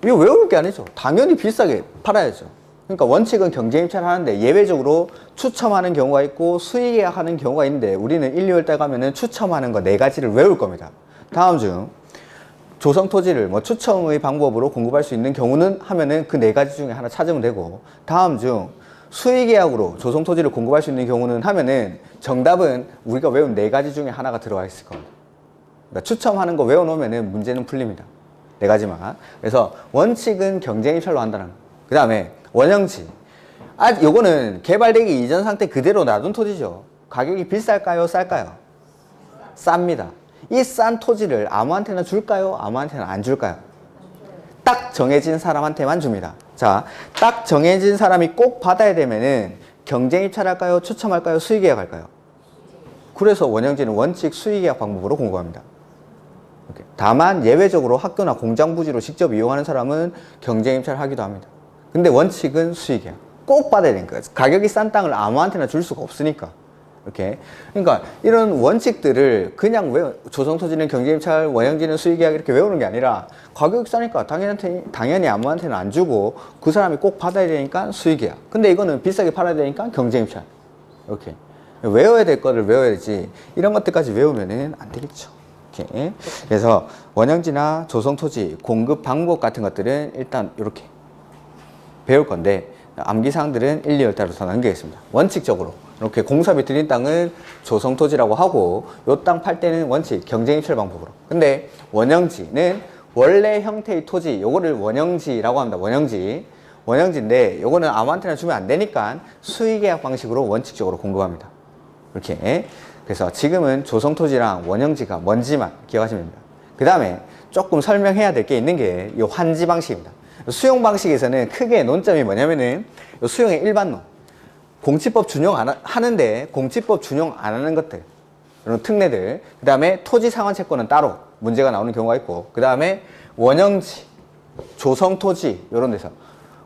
이거 외울 게 아니죠. 당연히 비싸게 팔아야죠. 그러니까 원칙은 경쟁 입찰을 하는데 예외적으로 추첨하는 경우가 있고 수의계약하는 경우가 있는데 우리는 1, 2월 달 가면은 추첨하는 거 4가지를 외울 겁니다. 다음 중 조성토지를 뭐 추첨의 방법으로 공급할 수 있는 경우는 하면은 그 4가지 중에 하나 찾으면 되고, 다음 중 수의계약으로 조성토지를 공급할 수 있는 경우는 하면은 정답은 우리가 외운 4가지 중에 하나가 들어가 있을 겁니다. 그러니까 추첨하는 거 외워놓으면은 문제는 풀립니다. 4가지만. 그래서 원칙은 경쟁 입찰로 한다는 거. 그 다음에 원형지. 요거는 개발되기 이전 상태 그대로 놔둔 토지죠. 가격이 비쌀까요? 쌀까요? 쌉니다. 이 싼 토지를 아무한테나 줄까요? 아무한테나 안 줄까요? 딱 정해진 사람한테만 줍니다. 자, 딱 정해진 사람이 꼭 받아야 되면은 경쟁 입찰할까요? 추첨할까요? 수의계약할까요? 그래서 원형지는 원칙 수의계약 방법으로 공고합니다. 다만 예외적으로 학교나 공장 부지로 직접 이용하는 사람은 경쟁 입찰을 하기도 합니다. 근데 원칙은 수의계약. 꼭 받아야 되니까. 가격이 싼 땅을 아무한테나 줄 수가 없으니까. 이렇게. 그러니까 이런 원칙들을 그냥 조성토지는 경쟁입찰, 원형지는 수의계약 이렇게 외우는 게 아니라 가격이 싸니까 당연히 아무한테는 안 주고 그 사람이 꼭 받아야 되니까 수의계약. 근데 이거는 비싸게 팔아야 되니까 경쟁입찰. 이렇게. 외워야 될 거를 외워야지 이런 것들까지 외우면은 안 되겠죠. 이렇게. 그래서 원형지나 조성토지 공급 방법 같은 것들은 일단 이렇게 배울 건데 암기사항들은 1, 2월 더 남기겠습니다. 원칙적으로 이렇게 공사비 들인 땅은 조성토지라고 하고 요 땅 팔 때는 원칙 경쟁입찰 방법으로. 근데 원형지는 원래 형태의 토지, 요거를 원형지라고 합니다. 원형지인데 요거는 아무한테나 주면 안 되니까 수의계약 방식으로 원칙적으로 공급합니다. 이렇게. 그래서 지금은 조성토지랑 원형지가 뭔지만 기억하시면 됩니다. 그 다음에 조금 설명해야 될 게 있는 게 이 환지 방식입니다. 수용 방식에서는 크게 논점이 뭐냐면은 수용의 일반론, 공치법 준용 하는데 공치법 준용 안 하는 것들, 이런 특례들, 그 다음에 토지 상환 채권은 따로 문제가 나오는 경우가 있고, 그 다음에 원형지, 조성토지 이런 데서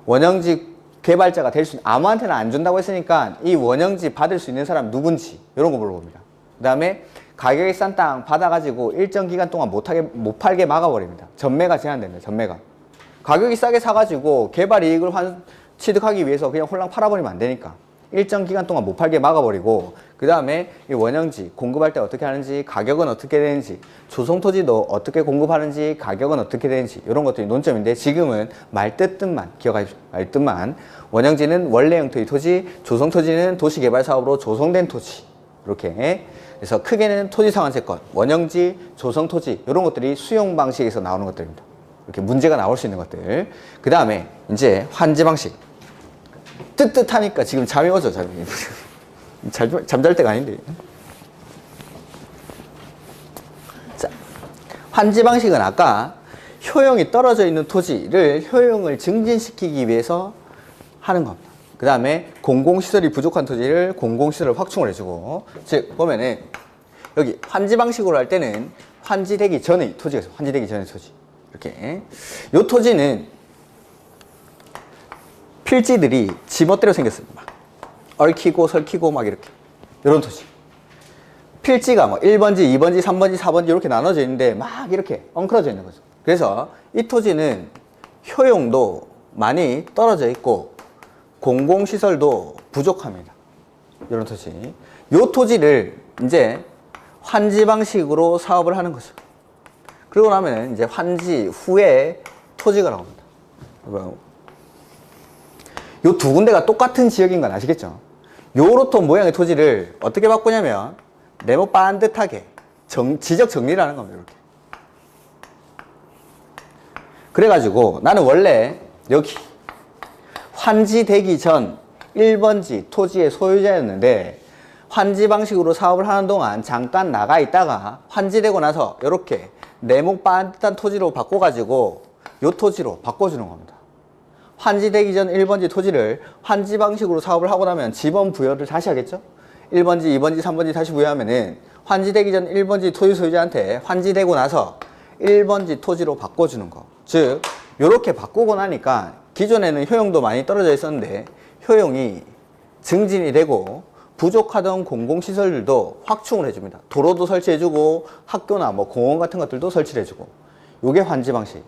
원형지 개발자가 될 수 있는, 아무한테나 안 준다고 했으니까 이 원형지 받을 수 있는 사람 누군지 이런 거 물어봅니다. 그 다음에 가격이 싼 땅 받아가지고 일정 기간 동안 못 팔게 막아버립니다. 전매가 제한됩니다. 전매가. 가격이 싸게 사가지고 개발 이익을 취득하기 위해서 그냥 홀랑 팔아버리면 안 되니까 일정 기간 동안 못 팔게 막아버리고, 그 다음에 이 원형지 공급할 때 어떻게 하는지, 가격은 어떻게 되는지, 조성토지도 어떻게 공급하는지, 가격은 어떻게 되는지 이런 것들이 논점인데, 지금은 말뜻만 기억하십시오. 말뜻만. 원형지는 원래 형태의 토지, 조성토지는 도시개발사업으로 조성된 토지. 이렇게. 그래서 크게는 토지상환채권, 원형지, 조성토지 이런 것들이 수용 방식에서 나오는 것들입니다. 이렇게 문제가 나올 수 있는 것들. 그 다음에 이제 환지 방식. 뜨뜻하니까 지금 잠이 오죠, 잠이. 잠잘 때가 아닌데. 자, 환지 방식은 아까 효용이 떨어져 있는 토지를 효용을 증진시키기 위해서 하는 겁니다. 그 다음에 공공시설이 부족한 토지를 공공시설을 확충을 해주고, 즉, 보면은 여기 환지 방식으로 할 때는 환지되기 전의 토지가 있어요. 환지되기 전의 토지. 이렇게. 요 토지는 필지들이 지멋대로 생겼습니다. 막 얽히고 설키고 막 이렇게. 이런 토지. 필지가 뭐 1번지, 2번지, 3번지, 4번지 이렇게 나눠져 있는데 막 이렇게 엉클어져 있는 거죠. 그래서 이 토지는 효용도 많이 떨어져 있고 공공시설도 부족합니다. 이런 토지. 요 토지를 이제 환지 방식으로 사업을 하는 거죠. 그러고 나면 이제 환지 후에 토지가 나옵니다. 요 두 군데가 똑같은 지역인 건 아시겠죠? 요렇던 모양의 토지를 어떻게 바꾸냐면 네모 반듯하게 지적 정리를 하는 겁니다. 이렇게. 그래가지고 나는 원래 여기 환지되기 전 1번지 토지의 소유자였는데 환지 방식으로 사업을 하는 동안 잠깐 나가 있다가 환지되고 나서 이렇게 네모 반듯한 토지로 바꿔가지고 요 토지로 바꿔주는 겁니다. 환지되기 전 1번지 토지를 환지 방식으로 사업을 하고 나면 지번 부여를 다시 하겠죠? 1번지, 2번지, 3번지 다시 부여하면은 환지되기 전 1번지 토지 소유자한테 환지되고 나서 1번지 토지로 바꿔주는 거. 즉, 요렇게 바꾸고 나니까 기존에는 효용도 많이 떨어져 있었는데 효용이 증진이 되고 부족하던 공공시설들도 확충을 해줍니다. 도로도 설치해주고 학교나 뭐 공원 같은 것들도 설치를 해주고. 요게 환지 방식.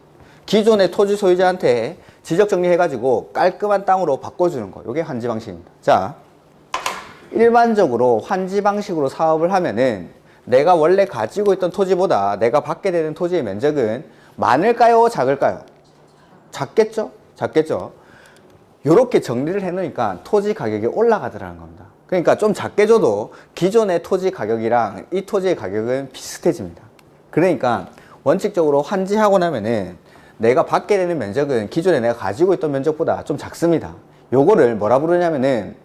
기존의 토지 소유자한테 지적 정리해가지고 깔끔한 땅으로 바꿔주는 거. 요게 환지 방식입니다. 자, 일반적으로 환지 방식으로 사업을 하면은 내가 원래 가지고 있던 토지보다 내가 받게 되는 토지의 면적은 많을까요? 작을까요? 작겠죠? 작겠죠? 요렇게 정리를 해놓으니까 토지 가격이 올라가더라는 겁니다. 그러니까 좀 작게 줘도 기존의 토지 가격이랑 이 토지의 가격은 비슷해집니다. 그러니까 원칙적으로 환지하고 나면은 내가 받게 되는 면적은 기존에 내가 가지고 있던 면적보다 좀 작습니다. 요거를 뭐라 부르냐면은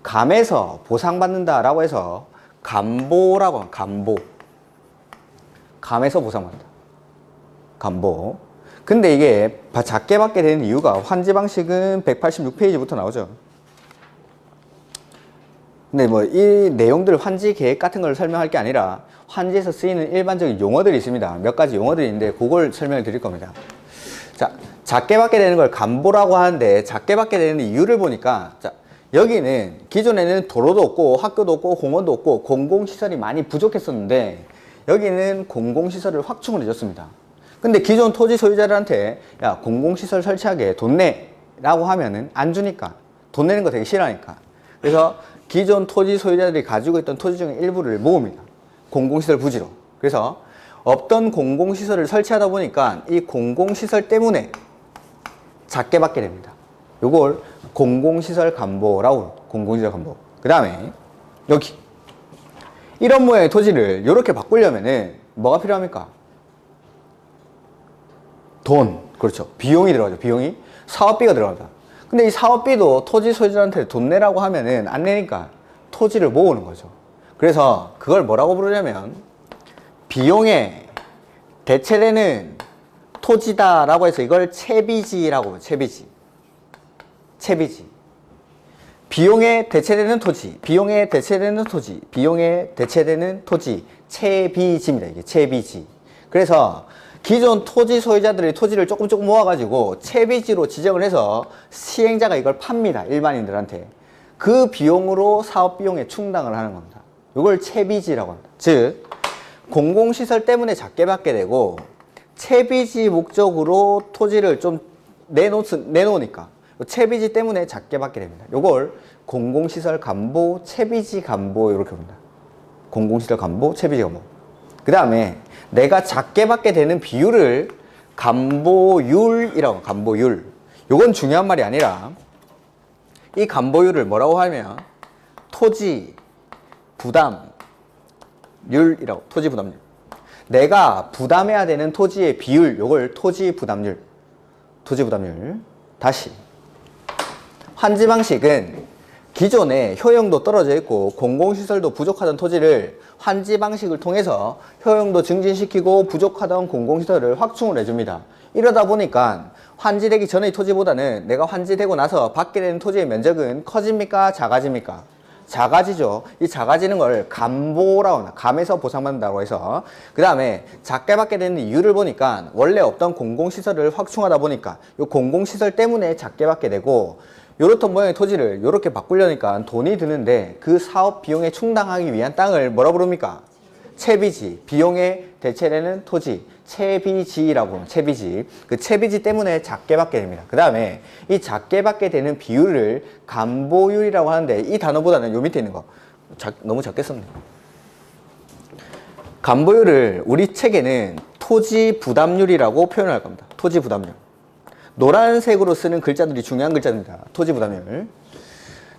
감에서 보상받는다 라고 해서 감보라고 합니다. 감보. 감에서 보상받는다. 감보. 근데 이게 작게 받게 되는 이유가 환지 방식은 186페이지부터 나오죠. 근데 뭐 이 내용들 환지 계획 같은 걸 설명할 게 아니라 환지에서 쓰이는 일반적인 용어들이 있습니다. 몇 가지 용어들이 있는데 그걸 설명을 드릴 겁니다. 자, 작게 받게 되는 걸 간보라고 하는데 작게 받게 되는 이유를 보니까 자, 여기는 기존에는 도로도 없고 학교도 없고 공원도 없고 공공시설이 많이 부족했었는데 여기는 공공시설을 확충을 해줬습니다. 근데 기존 토지 소유자들한테 야 공공시설 설치하게 돈 내라고 하면은 안 주니까 돈 내는 거 되게 싫어하니까 그래서 기존 토지 소유자들이 가지고 있던 토지 중에 일부를 모읍니다. 공공시설 부지로. 그래서 없던 공공시설을 설치하다 보니까 이 공공시설 때문에 작게 받게 됩니다. 요걸 공공시설 간보라고 공공시설 간보. 그 다음에 여기 이런 모양의 토지를 이렇게 바꾸려면은 뭐가 필요합니까? 돈. 그렇죠. 비용이 들어가죠. 비용이. 사업비가 들어갑니다. 근데 이 사업비도 토지 소유자한테 돈 내라고 하면은 안 내니까 토지를 모으는 거죠. 그래서 그걸 뭐라고 부르냐면 비용에 대체되는 토지다라고 해서 이걸 채비지라고 해요. 채비지. 채비지. 비용에 대체되는 토지, 비용에 대체되는 토지, 비용에 대체되는 토지, 채비지입니다. 이게 채비지. 그래서 기존 토지 소유자들이 토지를 조금 모아가지고 채비지로 지정을 해서 시행자가 이걸 팝니다. 일반인들한테. 그 비용으로 사업 비용에 충당을 하는 겁니다. 이걸 채비지라고 합니다. 즉 공공시설 때문에 작게 받게 되고 채비지 목적으로 토지를 좀 내놓으니까 채비지 때문에 작게 받게 됩니다. 이걸 공공시설 간보, 채비지 간보 이렇게 봅니다. 공공시설 간보, 채비지 간보. 그 다음에 내가 작게 받게 되는 비율을 간보율이라고 간보율. 요건 중요한 말이 아니라 이 간보율을 뭐라고 하면 토지 부담률이라고. 토지 부담률. 내가 부담해야 되는 토지의 비율, 요걸 토지 부담률. 토지 부담률. 다시. 환지 방식은 기존에 효용도 떨어져 있고 공공시설도 부족하던 토지를 환지 방식을 통해서 효용도 증진시키고 부족하던 공공시설을 확충을 해줍니다. 이러다 보니까 환지되기 전의 토지보다는 내가 환지되고 나서 받게 되는 토지의 면적은 커집니까? 작아집니까? 작아지죠. 이 작아지는 걸 간보라고 합니다. 감에서 보상받는다고 해서. 그 다음에 작게 받게 되는 이유를 보니까 원래 없던 공공시설을 확충하다 보니까 이 공공시설 때문에 작게 받게 되고 요렇던 모양의 토지를 요렇게 바꾸려니까 돈이 드는데 그 사업 비용에 충당하기 위한 땅을 뭐라 부릅니까? 채비지. 비용에 대체되는 토지. 채비지라고 합니다. 채비지. 그 채비지 때문에 작게 받게 됩니다. 그 다음에 이 작게 받게 되는 비율을 간보율이라고 하는데 이 단어보다는 요 밑에 있는 거 너무 작게 썼네요. 간보율을 우리 책에는 토지 부담률이라고 표현을 할 겁니다. 토지 부담률. 노란색으로 쓰는 글자들이 중요한 글자입니다. 토지 부담률.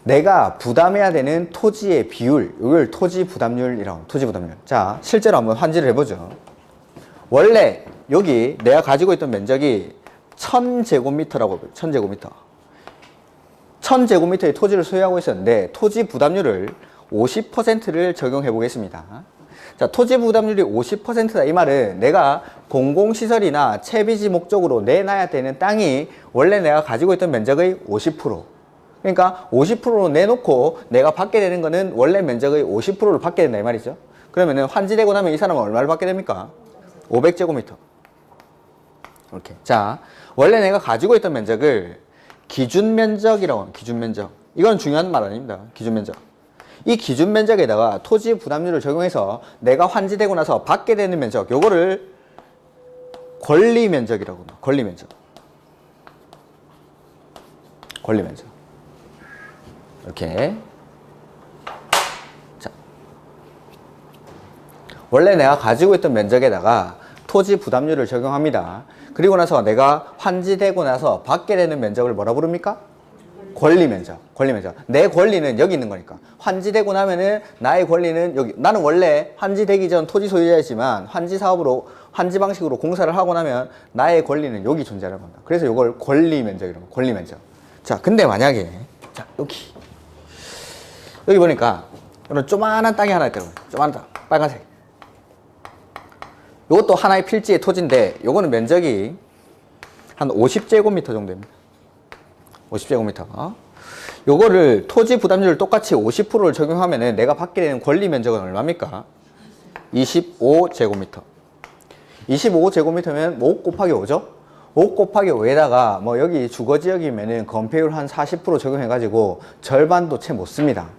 내가 부담해야 되는 토지의 비율, 이걸 토지 부담률이라고 합니다. 토지 부담률. 자, 실제로 한번 환지를 해보죠. 원래 여기 내가 가지고 있던 면적이 1000제곱미터라고 해요. 1000제곱미터. 1000제곱미터의 토지를 소유하고 있었는데 토지 부담률을 50%를 적용해 보겠습니다. 자, 토지 부담률이 50%다 이 말은 내가 공공시설이나 채비지 목적으로 내놔야 되는 땅이 원래 내가 가지고 있던 면적의 50%. 그러니까 50%로 내놓고 내가 받게 되는 거는 원래 면적의 50%를 받게 된다 이 말이죠. 그러면은 환지되고 나면 이 사람은 얼마를 받게 됩니까? 500제곱미터. 이렇게. 자, 원래 내가 가지고 있던 면적을 기준면적이라고 합니다. 기준면적. 이건 중요한 말 아닙니다. 기준면적. 이 기준면적에다가 토지 부담률을 적용해서 내가 환지되고 나서 받게 되는 면적, 요거를 권리면적이라고 합니다. 권리면적. 권리면적. 이렇게. 자. 원래 내가 가지고 있던 면적에다가 토지 부담률을 적용합니다. 그리고 나서 내가 환지되고 나서 받게 되는 면적을 뭐라 부릅니까? 권리면적. 권리면적. 내 권리는 여기 있는 거니까. 환지되고 나면은 나의 권리는 여기. 나는 원래 환지되기 전 토지 소유자이지만 환지 사업으로, 환지 방식으로 공사를 하고 나면 나의 권리는 여기 존재하는 겁니다. 그래서 이걸 권리면적이라고 합니다. 권리면적. 자, 근데 만약에, 자, 여기 보니까 이런 조만한 땅이 하나 있더라고요. 조만한 땅. 빨간색. 이것도 하나의 필지의 토지인데 요거는 면적이 한 50제곱미터 정도입니다. 50제곱미터. 요거를 토지 부담률 똑같이 50%를 적용하면은 내가 받게 되는 권리 면적은 얼마입니까? 25제곱미터. 25제곱미터면 5 곱하기 5죠? 5 곱하기 5에다가 뭐 여기 주거지역이면은 건폐율 한 40% 적용해가지고 절반도 채 못 씁니다.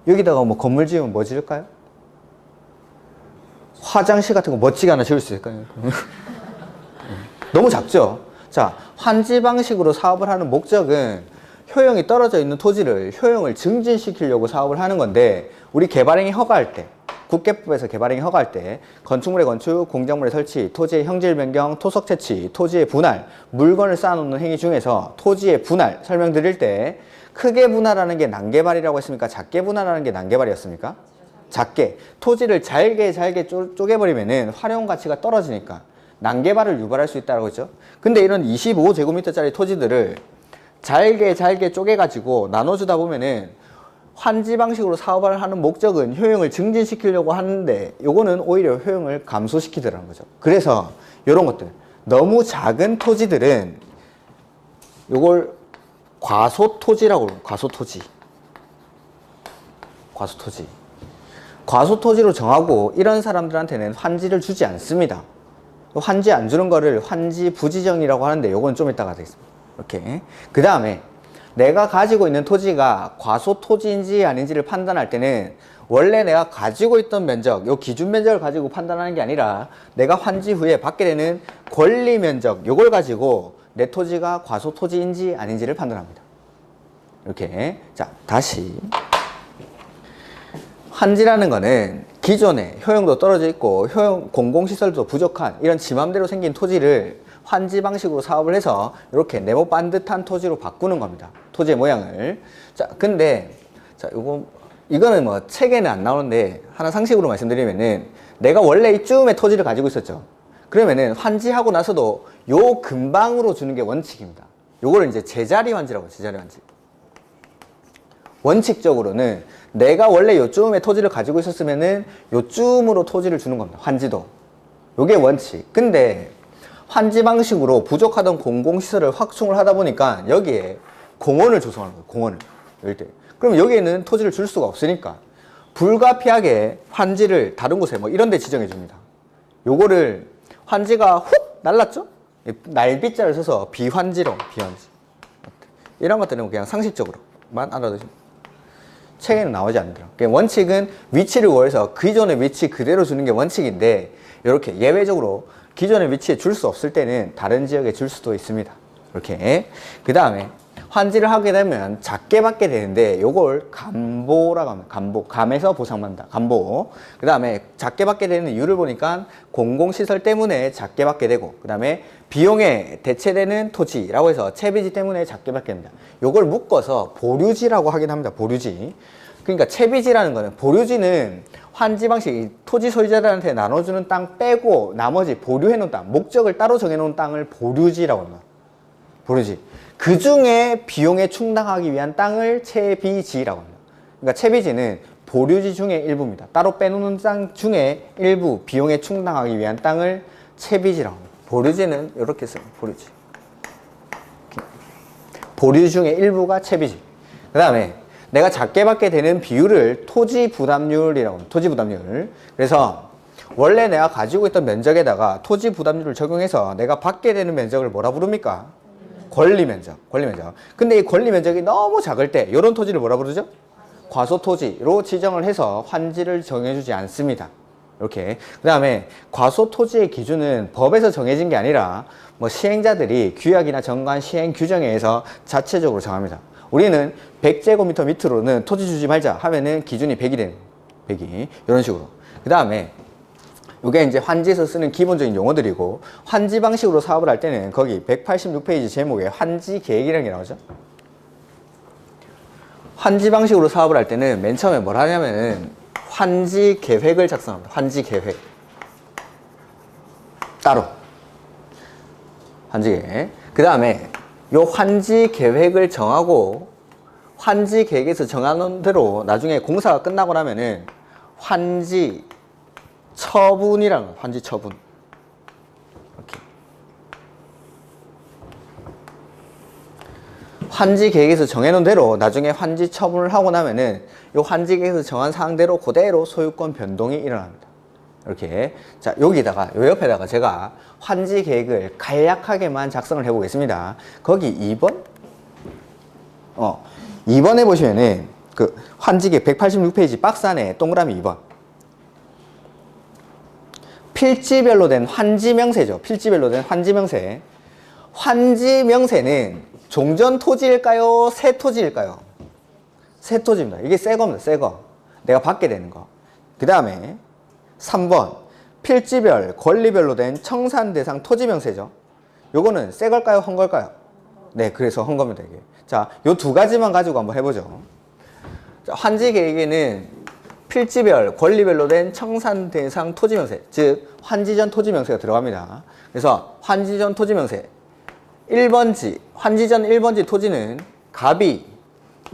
여기다가 뭐 건물 지으면 뭐 지을까요? 화장실 같은 거 멋지게 하나 지을 수 있을까요? 너무 작죠? 자, 환지 방식으로 사업을 하는 목적은 효용이 떨어져 있는 토지를 효용을 증진시키려고 사업을 하는 건데, 우리 개발행위 허가할 때, 국계법에서 개발행위 허가할 때 건축물의 건축, 공작물의 설치, 토지의 형질 변경, 토석 채취, 토지의 분할, 물건을 쌓아놓는 행위 중에서 토지의 분할 설명드릴 때 크게 분할하는 게 난개발이라고 했습니까? 작게 분할하는 게 난개발이었습니까? 작게. 토지를 잘게 쪼개버리면은 활용 가치가 떨어지니까 난개발을 유발할 수 있다고 했죠. 근데 이런 25제곱미터짜리 토지들을 잘게 쪼개가지고 나눠주다 보면은 환지 방식으로 사업을 하는 목적은 효용을 증진시키려고 하는데 요거는 오히려 효용을 감소시키더라는 거죠. 그래서 요런 것들, 너무 작은 토지들은 요걸 과소토지라고 그래요. 과소토지로 정하고 이런 사람들한테는 환지를 주지 않습니다. 환지 안 주는 거를 환지 부지정이라고 하는데 요건 좀 이따가 되겠습니다. 이렇게. 그 다음에 내가 가지고 있는 토지가 과소토지인지 아닌지를 판단할 때는 원래 내가 가지고 있던 면적, 요 기준 면적을 가지고 판단하는 게 아니라 내가 환지 후에 받게 되는 권리 면적, 요걸 가지고 내 토지가 과소토지인지 아닌지를 판단합니다. 이렇게. 자, 다시. 환지라는 거는 기존에 효용도 떨어져 있고 공공시설도 부족한 이런 지 맘대로 생긴 토지를 환지 방식으로 사업을 해서 이렇게 네모 반듯한 토지로 바꾸는 겁니다. 토지의 모양을. 자, 근데 이거는 뭐 책에는 안 나오는데 하나 상식으로 말씀드리면은 내가 원래 이쯤의 토지를 가지고 있었죠. 그러면은 환지하고 나서도 요 근방으로 주는 게 원칙입니다. 요거를 이제 제자리 환지라고 해요. 제자리 환지. 원칙적으로는 내가 원래 요쯤의 토지를 가지고 있었으면은 요쯤으로 토지를 주는 겁니다. 환지도. 요게 원칙. 근데 환지 방식으로 부족하던 공공시설을 확충을 하다 보니까 여기에 공원을 조성하는 거예요. 공원을. 그럼 여기에는 토지를 줄 수가 없으니까 불가피하게 환지를 다른 곳에 뭐 이런 데 지정해 줍니다. 요거를 환지가 훅 날랐죠? 날비자를 써서 비환지. 이런 것들은 그냥 상식적으로만 알아두시면 책에는 나오지 않더라고요. 원칙은 위치를 구해서 기존의 위치 그대로 주는 게 원칙인데 이렇게 예외적으로 기존의 위치에 줄 수 없을 때는 다른 지역에 줄 수도 있습니다. 이렇게. 그 다음에 환지를 하게 되면 작게 받게 되는데 요걸 감보라고 합니다. 감에서 보상받는다. 감보. 그 다음에 작게 받게 되는 이유를 보니까 공공시설 때문에 작게 받게 되고, 그 다음에 비용에 대체되는 토지라고 해서 채비지 때문에 작게 받게 됩니다. 요걸 묶어서 보류지라고 하긴 합니다. 보류지. 그러니까 채비지라는 거는, 보류지는 환지 방식, 토지 소유자들한테 나눠주는 땅 빼고 나머지 보류해놓은 땅, 목적을 따로 정해놓은 땅을 보류지라고 합니다. 보류지. 그 중에 비용에 충당하기 위한 땅을 채비지라고 합니다. 그러니까 채비지는 보류지 중에 일부입니다. 따로 빼놓는 땅 중에 일부 비용에 충당하기 위한 땅을 채비지라고 합니다. 보류지는 이렇게 써요. 보류지. 보류 중에 일부가 채비지. 그 다음에 내가 작게 받게 되는 비율을 토지 부담률이라고 합니다. 토지 부담률. 그래서 원래 내가 가지고 있던 면적에다가 토지 부담률을 적용해서 내가 받게 되는 면적을 뭐라 부릅니까? 권리 면적. 근데 이 권리 면적이 너무 작을 때 이런 토지를 뭐라 부르죠? 과소토지로 지정을 해서 환지를 정해주지 않습니다. 이렇게. 그 다음에 과소토지의 기준은 법에서 정해진 게 아니라 뭐 시행자들이 규약이나 정관 시행 규정에 의해서 자체적으로 정합니다. 우리는 100제곱미터 밑으로는 토지 주지 말자 하면은 기준이 100이 되는 100이 이런 식으로. 그 다음에 이게 이제 환지에서 쓰는 기본적인 용어들이고, 환지 방식으로 사업을 할 때는 거기 186페이지 제목에 환지 계획이라는 게 나오죠. 환지 방식으로 사업을 할 때는 맨 처음에 뭘 하냐면은 환지 계획을 작성합니다. 환지 계획. 따로. 환지 계획. 그 다음에 요 환지 계획을 정하고 환지 계획에서 정하는 대로 나중에 공사가 끝나고 나면은 환지 처분이라는 거예요. 환지 처분. 이렇게. 환지 계획에서 정해놓은 대로 나중에 환지 처분을 하고 나면은 이 환지 계획에서 정한 사항대로 그대로 소유권 변동이 일어납니다. 이렇게. 자, 여기다가, 요 옆에다가 제가 환지 계획을 간략하게만 작성을 해 보겠습니다. 거기 2번? 2번에 보시면은 그 환지 계획 186페이지 박스 안에 동그라미 2번. 필지별로 된 환지 명세죠. 필지별로 된 환지 명세. 환지 명세는 종전 토지일까요? 새 토지일까요? 새 토지입니다. 이게 새 겁니다. 새 거. 내가 받게 되는 거. 그 다음에 3번. 필지별, 권리별로 된 청산 대상 토지 명세죠. 요거는 새 걸까요? 헌 걸까요? 네, 그래서 헌 겁니다, 이게. 자, 요 두 가지만 가지고 한번 해보죠. 자, 환지 계획에는 필지별, 권리별로 된 청산 대상 토지 명세, 즉 환지전 토지 명세가 들어갑니다. 그래서 환지전 토지 명세 1번지, 환지전 1번지 토지는 갑이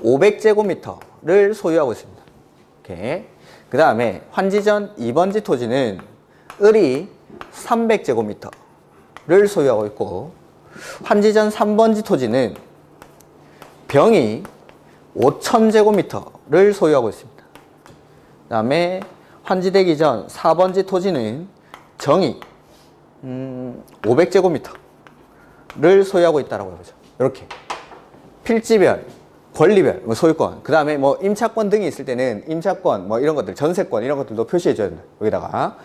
500제곱미터를 소유하고 있습니다. 이렇게. 그 다음에 환지전 2번지 토지는 을이 300제곱미터를 소유하고 있고, 환지전 3번지 토지는 병이 5000제곱미터를 소유하고 있습니다. 그 다음에 환지되기 전 4번지 토지는 정이 500제곱미터를 소유하고 있다라고 해보죠. 이렇게 필지별, 권리별, 소유권, 그 다음에 뭐 임차권 등이 있을 때는 임차권, 뭐 이런 것들, 전세권 이런 것들도 표시해줘야 된다. 여기다가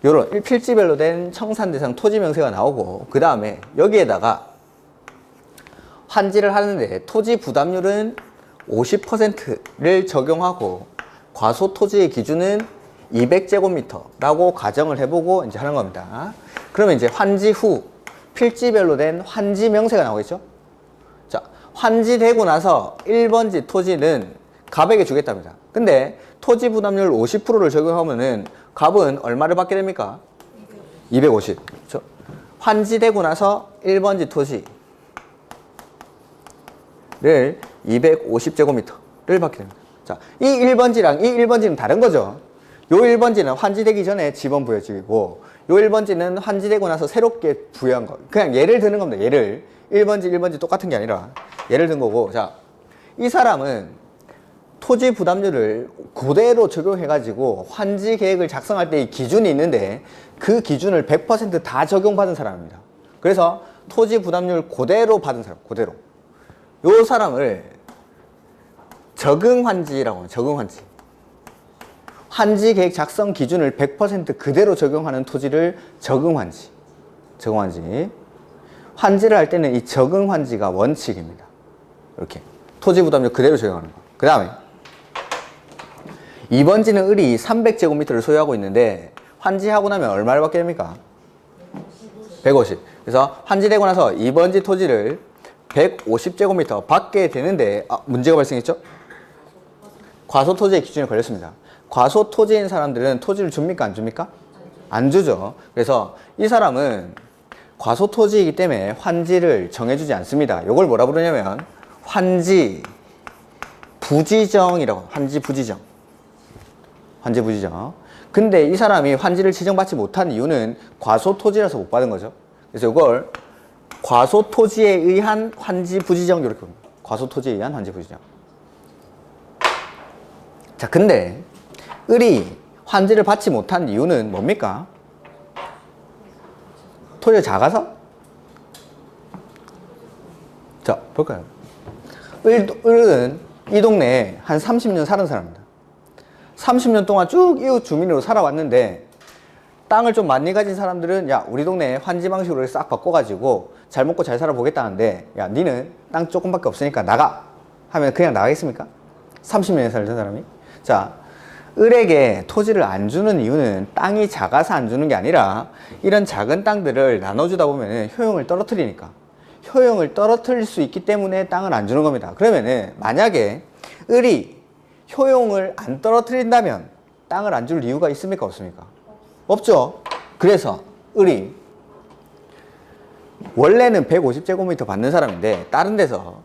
요런 필지별로 된 청산 대상 토지 명세가 나오고, 그 다음에 여기에다가 환지를 하는데 토지 부담률은 50%를 적용하고 과소 토지의 기준은 200제곱미터라고 가정을 해보고 이제 하는 겁니다. 그러면 이제 환지 후 필지별로 된 환지 명세가 나오겠죠? 자, 환지되고 나서 1번지 토지는 갑에게 주겠답니다. 근데 토지 부담률 50%를 적용하면은 갑은 얼마를 받게 됩니까? 250. 그렇죠? 환지되고 나서 1번지 토지를 250제곱미터를 받게 됩니다. 자, 이 1번지랑 이 1번지는 다른 거죠. 요 1번지는 환지되기 전에 지번 부여지고, 요 1번지는 환지되고 나서 새롭게 부여한 거. 그냥 예를 드는 겁니다. 예를. 1번지, 1번지 똑같은 게 아니라 예를 든 거고. 자, 이 사람은 토지 부담률을 그대로 적용해가지고 환지 계획을 작성할 때 이 기준이 있는데 그 기준을 100% 다 적용받은 사람입니다. 그래서 토지 부담률 그대로 받은 사람, 그대로. 요 사람을 적응환지라고 해요. 적응환지. 환지 계획 작성 기준을 100% 그대로 적용하는 토지를 적응환지. 적응환지. 환지를 할 때는 이 적응환지가 원칙입니다. 이렇게. 토지 부담률 그대로 적용하는 거. 그 다음에 2번지는 을이 300제곱미터를 소유하고 있는데 환지하고 나면 얼마를 받게 됩니까? 150. 그래서 환지되고 나서 2번지 토지를 150제곱미터 받게 되는데 문제가 발생했죠? 과소토지의 기준에 걸렸습니다. 과소토지인 사람들은 토지를 줍니까? 안 줍니까? 안 주죠. 그래서 이 사람은 과소토지이기 때문에 환지를 정해주지 않습니다. 이걸 뭐라 부르냐면 환지 부지정이라고. 환지 부지정. 환지 부지정. 근데 이 사람이 환지를 지정받지 못한 이유는 과소토지라서 못 받은 거죠. 그래서 이걸 과소토지에 의한 환지 부지정 이렇게 봅니다. 과소토지에 의한 환지 부지정. 자, 근데 을이 환지를 받지 못한 이유는 뭡니까? 토지가 작아서? 자, 볼까요? 을은 이 동네에 한 30년 사는 사람입니다. 30년 동안 쭉 이웃 주민으로 살아왔는데 땅을 좀 많이 가진 사람들은 야, 우리 동네 환지 방식으로 싹 바꿔가지고 잘 먹고 잘 살아보겠다는데, 야, 니는 땅 조금밖에 없으니까 나가 하면 그냥 나가겠습니까? 30년에 살던 사람이. 자, 을에게 토지를 안 주는 이유는 땅이 작아서 안 주는 게 아니라 이런 작은 땅들을 나눠주다 보면 효용을 떨어뜨리니까. 효용을 떨어뜨릴 수 있기 때문에 땅을 안 주는 겁니다. 그러면은 만약에 을이 효용을 안 떨어뜨린다면 땅을 안 줄 이유가 있습니까? 없습니까? 없죠. 그래서 을이 원래는 150제곱미터 받는 사람인데 다른 데서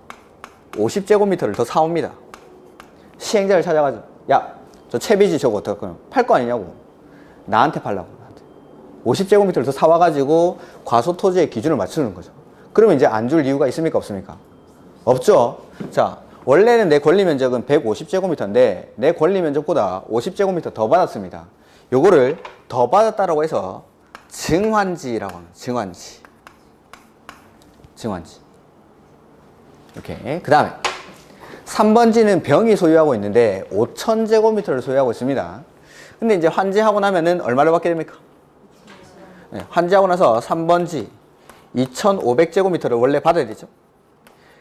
50제곱미터를 더 사옵니다. 시행자를 찾아가지고 야, 저 채비지 저거 어떡할 팔 거 아니냐고. 나한테 팔라고. 50제곱미터를 더 사와가지고 과소토지의 기준을 맞추는 거죠. 그러면 이제 안 줄 이유가 있습니까? 없습니까? 없죠? 자, 원래는 내 권리 면적은 150제곱미터인데 내 권리 면적보다 50제곱미터 더 받았습니다. 요거를 더 받았다라고 해서 증환지라고 합니다. 증환지. 증환지. 이렇게. 그 다음에 3번지는 병이 소유하고 있는데 5000제곱미터를 소유하고 있습니다. 근데 이제 환지하고 나면은 얼마를 받게 됩니까? 네, 환지하고 나서 3번지 2500제곱미터를 원래 받아야 되죠.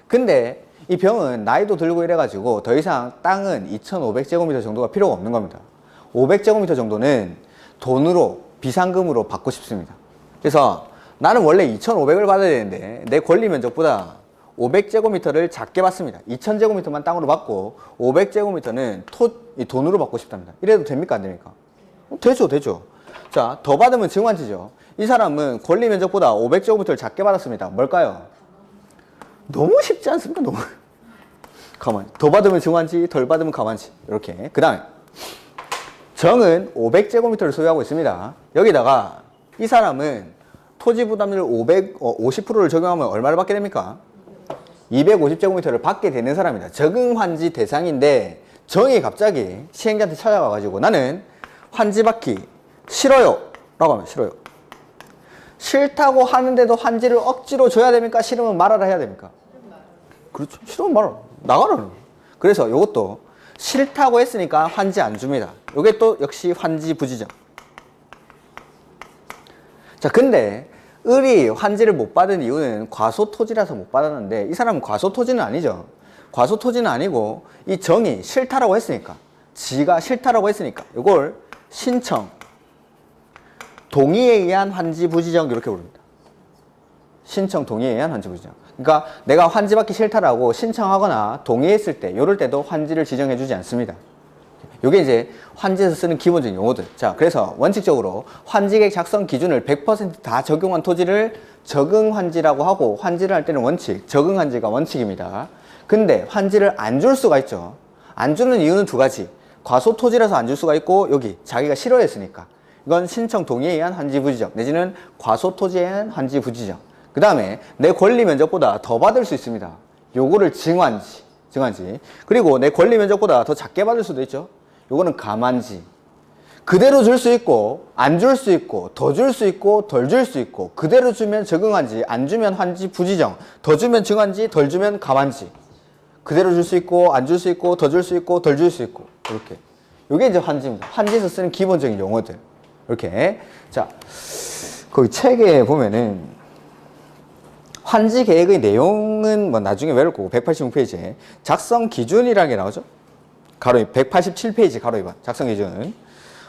근데 이 병은 나이도 들고 이래가지고 더 이상 땅은 2500제곱미터 정도가 필요가 없는 겁니다. 500제곱미터 정도는 돈으로 비상금으로 받고 싶습니다. 그래서 나는 원래 2500을 받아야 되는데 내 권리 면적보다 500제곱미터를 작게 받습니다. 2000제곱미터만 땅으로 받고 500제곱미터는 돈으로 받고 싶답니다. 이래도 됩니까? 안 됩니까? 되죠, 되죠. 자, 더 받으면 증환지죠. 이 사람은 권리 면적보다 500제곱미터를 작게 받았습니다. 뭘까요? 너무 쉽지 않습니까? 너무. 가만히. 더 받으면 증환지, 덜 받으면 가만지. 이렇게. 그 다음에 정은 500제곱미터를 소유하고 있습니다. 여기다가 이 사람은 토지 부담률 50%를 적용하면 얼마를 받게 됩니까? 250제곱미터를 받게 되는 사람이다. 적응 환지 대상인데 정이 갑자기 시행자한테 찾아가가지고 나는 환지 받기 싫어요 라고 하면 싫어요. 싫다고 하는데도 환지를 억지로 줘야 됩니까? 싫으면 말하라 해야 됩니까? 그렇죠. 싫으면 말하라. 나가라. 그래서 이것도 싫다고 했으니까 환지 안 줍니다. 이게 또 역시 환지 부지정. 자, 근데 을이 환지를 못 받은 이유는 과소토지라서 못 받았는데 이 사람은 과소토지는 아니죠. 과소토지는 아니고 이 정이 싫다라고 했으니까, 지가 싫다라고 했으니까 이걸 신청, 동의에 의한 환지 부지정 이렇게 부릅니다. 신청, 동의에 의한 환지 부지정. 그러니까 내가 환지 받기 싫다라고 신청하거나 동의했을 때 이럴 때도 환지를 지정해 주지 않습니다. 이게 이제 환지에서 쓰는 기본적인 용어들. 자, 그래서 원칙적으로 환지계획 작성 기준을 100% 다 적용한 토지를 적응환지라고 하고, 환지를 할 때는 원칙, 적응환지가 원칙입니다. 근데 환지를 안 줄 수가 있죠. 안 주는 이유는 두 가지. 과소토지라서 안 줄 수가 있고, 여기 자기가 싫어했으니까. 이건 신청 동의에 의한 환지 부지정 내지는 과소토지에 의한 환지 부지정. 그 다음에 내 권리 면적보다 더 받을 수 있습니다. 요거를 증환지. 증환지. 그리고 내 권리 면적보다 더 작게 받을 수도 있죠. 요거는 감환지. 그대로 줄 수 있고 안 줄 수 있고 더 줄 수 있고 덜 줄 수 있고, 그대로 주면 적응환지, 안 주면 환지 부지정, 더 주면 증환지, 덜 주면 감환지. 그대로 줄 수 있고 안 줄 수 있고 더 줄 수 있고 덜 줄 수 있고, 이렇게. 요게 이제 환지입니다. 환지에서 쓰는 기본적인 용어들. 이렇게. 자, 거기 책에 보면은 환지 계획의 내용은 뭐 나중에 외울 거고 186페이지에 작성 기준이라는 게 나오죠. 가로 187페이지 가로 2번 작성 기준.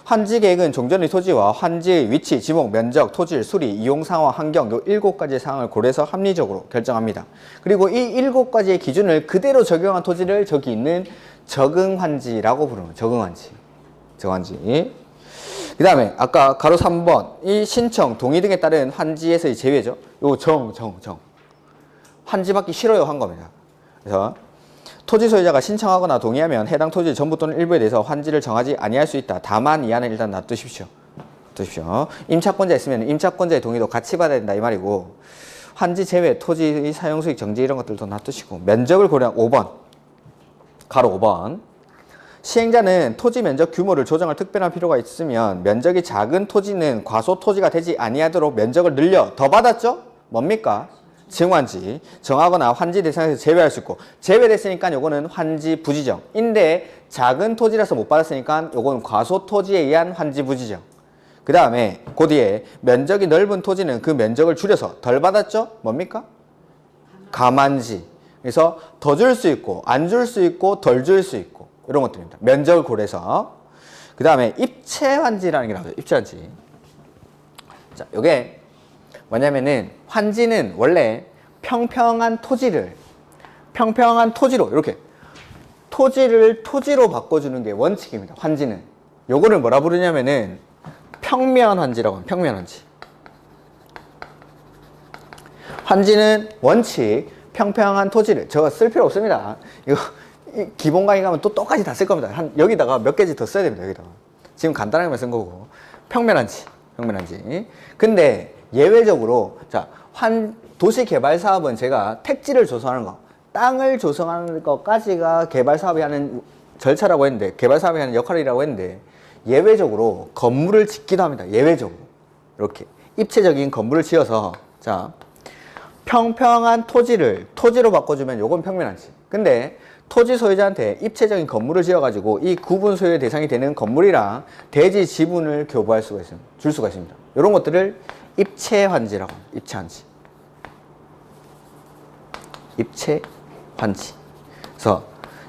환지 계획은 종전의 토지와 환지의 위치, 지목, 면적, 토질, 수리, 이용 상황, 환경 요 7가지의 사항을 고려해서 합리적으로 결정합니다. 그리고 이 7가지의 기준을 그대로 적용한 토지를 저기 있는 적응환지라고 부르는 적응환지. 적응환지. 그 다음에 아까 가로 3번 이 신청, 동의 등에 따른 환지에서의 제외죠. 요 정. 환지 받기 싫어요 한 겁니다. 그래서 토지 소유자가 신청하거나 동의하면 해당 토지 전부 또는 일부에 대해서 환지를 정하지 아니할 수 있다. 다만 이 안을 일단 놔두십시오. 임차권자 있으면 임차권자의 동의도 같이 받아야 된다 이 말이고, 환지 제외, 토지의 사용 수익 정지 이런 것들도 놔두시고, 면적을 고려한 5번 가로 5번 시행자는 토지 면적 규모를 조정할 특별한 필요가 있으면 면적이 작은 토지는 과소토지가 되지 아니하도록 면적을 늘려 더 받았죠? 뭡니까? 증환지. 정하거나 환지 대상에서 제외할 수 있고, 제외됐으니까 요거는 환지 부지정인데 작은 토지라서 못 받았으니까 요건 과소토지에 의한 환지 부지정. 그 다음에 그 뒤에 면적이 넓은 토지는 그 면적을 줄여서 덜 받았죠? 뭡니까? 감환지. 그래서 더 줄 수 있고 안 줄 수 있고 덜 줄 수 있고 이런 것들입니다. 면적을 고려해서. 그 다음에 입체환지라는 게 나오죠. 입체환지. 자, 요게 뭐냐면은 환지는 원래 평평한 토지로 이렇게 토지로 바꿔주는 게 원칙입니다. 환지는. 요거를 뭐라 부르냐면은 평면환지라고 합니다. 평면환지. 환지는 원칙 평평한 토지를, 저거 쓸 필요 없습니다. 이거 기본 강의 가면 또 똑같이 다 쓸 겁니다. 여기다가 몇 개지 더 써야 됩니다. 여기다가. 지금 간단하게만 쓴 거고. 평면환지. 근데 예외적으로, 자, 도시개발 사업은 제가 택지를 조성하는 거, 땅을 조성하는 것까지가 개발 사업이 하는 절차라고 했는데, 개발 사업이 하는 역할이라고 했는데, 예외적으로 건물을 짓기도 합니다. 예외적으로. 이렇게. 입체적인 건물을 지어서, 자, 평평한 토지로 바꿔주면 요건 평면한지. 근데 토지 소유자한테 입체적인 건물을 지어가지고 이 구분 소유의 대상이 되는 건물이랑 대지 지분을 교부할 수가 있습니다. 줄 수가 있습니다. 이런 것들을 입체환지라고 합니다. 입체환지. 입체환지. 그래서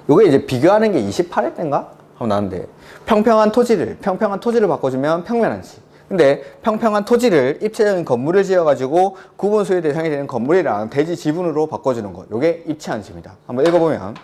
요게 이제 비교하는 게 28회 때인가? 하고 나왔는데, 평평한 토지를 바꿔주면 평면한지. 근데 평평한 토지를 입체적인 건물을 지어가지고 구분 소유 대상이 되는 건물이랑 대지 지분으로 바꿔주는 것. 요게 입체환지입니다. 한번 읽어보면,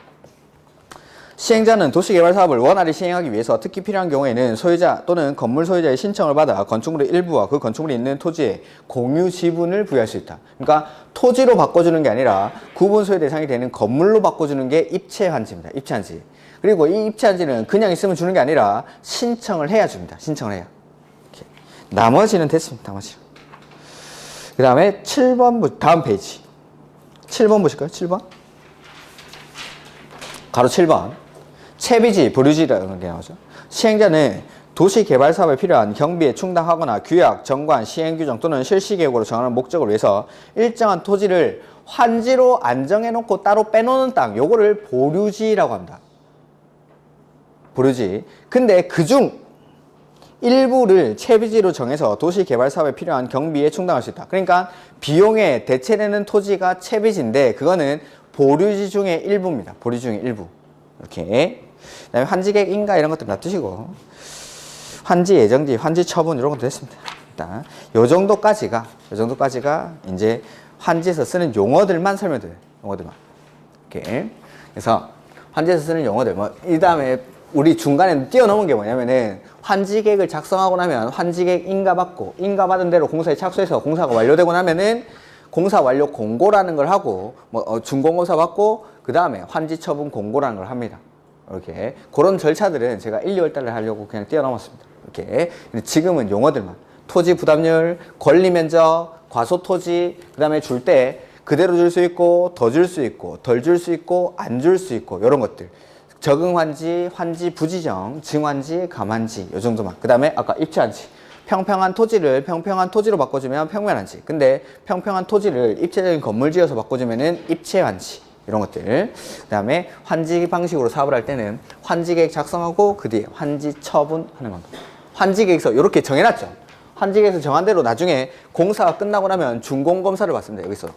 시행자는 도시개발 사업을 원활히 시행하기 위해서 특히 필요한 경우에는 소유자 또는 건물 소유자의 신청을 받아 건축물의 일부와 그 건축물이 있는 토지에 공유 지분을 부여할 수 있다. 그러니까 토지로 바꿔주는 게 아니라 구분 소유 대상이 되는 건물로 바꿔주는 게 입체환지입니다. 입체환지. 그리고 이 입체환지는 그냥 있으면 주는 게 아니라 신청을 해야 줍니다. 신청을 해야. 이렇게. 나머지는 됐습니다. 나머지. 그 다음에 7번, 다음 페이지. 7번 보실까요? 7번. 가로 7번. 채비지, 보류지라는 게 나오죠. 시행자는 도시개발 사업에 필요한 경비에 충당하거나 규약, 정관, 시행규정 또는 실시계획으로 정하는 목적을 위해서 일정한 토지를 환지로 안정해놓고 따로 빼놓는 땅, 요거를 보류지라고 합니다. 보류지. 근데 그중 일부를 채비지로 정해서 도시개발 사업에 필요한 경비에 충당할 수 있다. 그러니까 비용에 대체되는 토지가 채비지인데 그거는 보류지 중에 일부입니다. 보류지 중에 일부. 이렇게. 그 다음에 환지계획 인가 이런 것들 놔두시고, 환지 예정지, 환지 처분 이런 것도 됐습니다. 일단 요 정도까지가 이제 환지에서 쓰는 용어들만 설명드려요. 용어들만. 이렇게. 그래서 환지에서 쓰는 용어들, 이 다음에 우리 중간에 뛰어넘은 게 뭐냐면은 환지계획을 작성하고 나면 환지계획 인가받고, 인가받은 대로 공사에 착수해서 공사가 완료되고 나면은 공사 완료 공고라는 걸 하고, 준공검사 받고, 그 다음에 환지 처분 공고라는 걸 합니다. 이렇게. 그런 절차들은 제가 1, 2월 달에 하려고 그냥 뛰어넘었습니다. 이렇게. 근데 지금은 용어들만. 토지 부담률, 권리 면적, 과소 토지, 그 다음에 줄 때 그대로 줄 수 있고, 더 줄 수 있고, 덜 줄 수 있고, 안 줄 수 있고, 이런 것들. 적응환지, 환지 부지정, 증환지, 감환지, 요 정도만. 그 다음에 아까 입체환지. 평평한 토지를 평평한 토지로 바꿔주면 평면환지. 근데 평평한 토지를 입체적인 건물 지어서 바꿔주면은 입체환지. 이런 것들. 그 다음에 환지 방식으로 사업을 할 때는 환지계획 작성하고 그 뒤에 환지 처분하는 겁니다. 환지계획서 이렇게 정해놨죠. 환지계획서 정한 대로 나중에 공사가 끝나고 나면 준공검사를 받습니다. 여기서.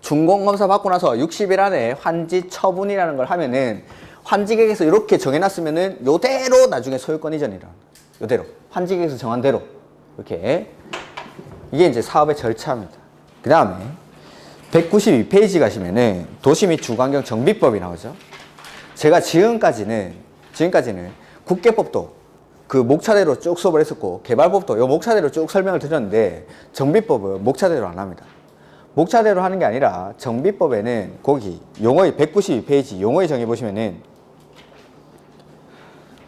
준공검사 받고 나서 60일 안에 환지 처분이라는 걸 하면은 환지계획에서 이렇게 정해놨으면은 요대로 나중에 소유권 이전이라. 요대로. 환지계획에서 정한 대로. 이렇게. 이게 이제 사업의 절차입니다. 그 다음에 192페이지 가시면은 도시 및 주거환경 정비법이 나오죠. 제가 지금까지는 국계법도 그 목차대로 쭉 수업을 했었고, 개발법도 요 목차대로 쭉 설명을 드렸는데, 정비법은 목차대로 안 합니다. 목차대로 하는 게 아니라 정비법에는 거기 용어의 192페이지 용어의 정의 보시면은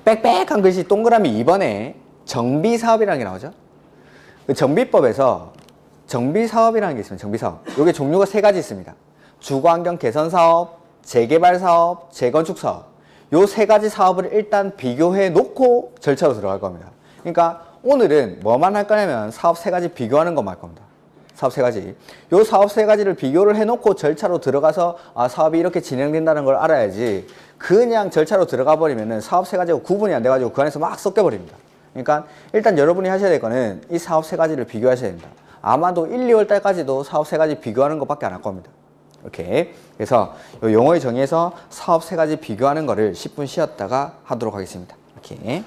빽빽한 글씨 동그라미 2번에 정비사업이라는 게 나오죠. 그 정비법에서 정비사업이라는 게 있습니다. 정비사업. 요게 종류가 3가지 있습니다. 주거환경 개선사업, 재개발사업, 재건축사업. 요 3가지 사업을 일단 비교해 놓고 절차로 들어갈 겁니다. 그러니까 오늘은 뭐만 할 거냐면 사업 3가지 비교하는 것만 할 겁니다. 사업 3가지. 요 사업 3가지를 비교를 해 놓고 절차로 들어가서 사업이 이렇게 진행된다는 걸 알아야지, 그냥 절차로 들어가 버리면은 사업 3가지가 구분이 안 돼가지고 그 안에서 막 섞여 버립니다. 그러니까 일단 여러분이 하셔야 될 거는 이 사업 3가지를 비교하셔야 됩니다. 아마도 1, 2월 달까지도 사업 3가지 비교하는 것밖에 안 할 겁니다. 이렇게. 그래서 요 용어의 정의에서 사업 3가지 비교하는 거를 10분 쉬었다가 하도록 하겠습니다. 이렇게.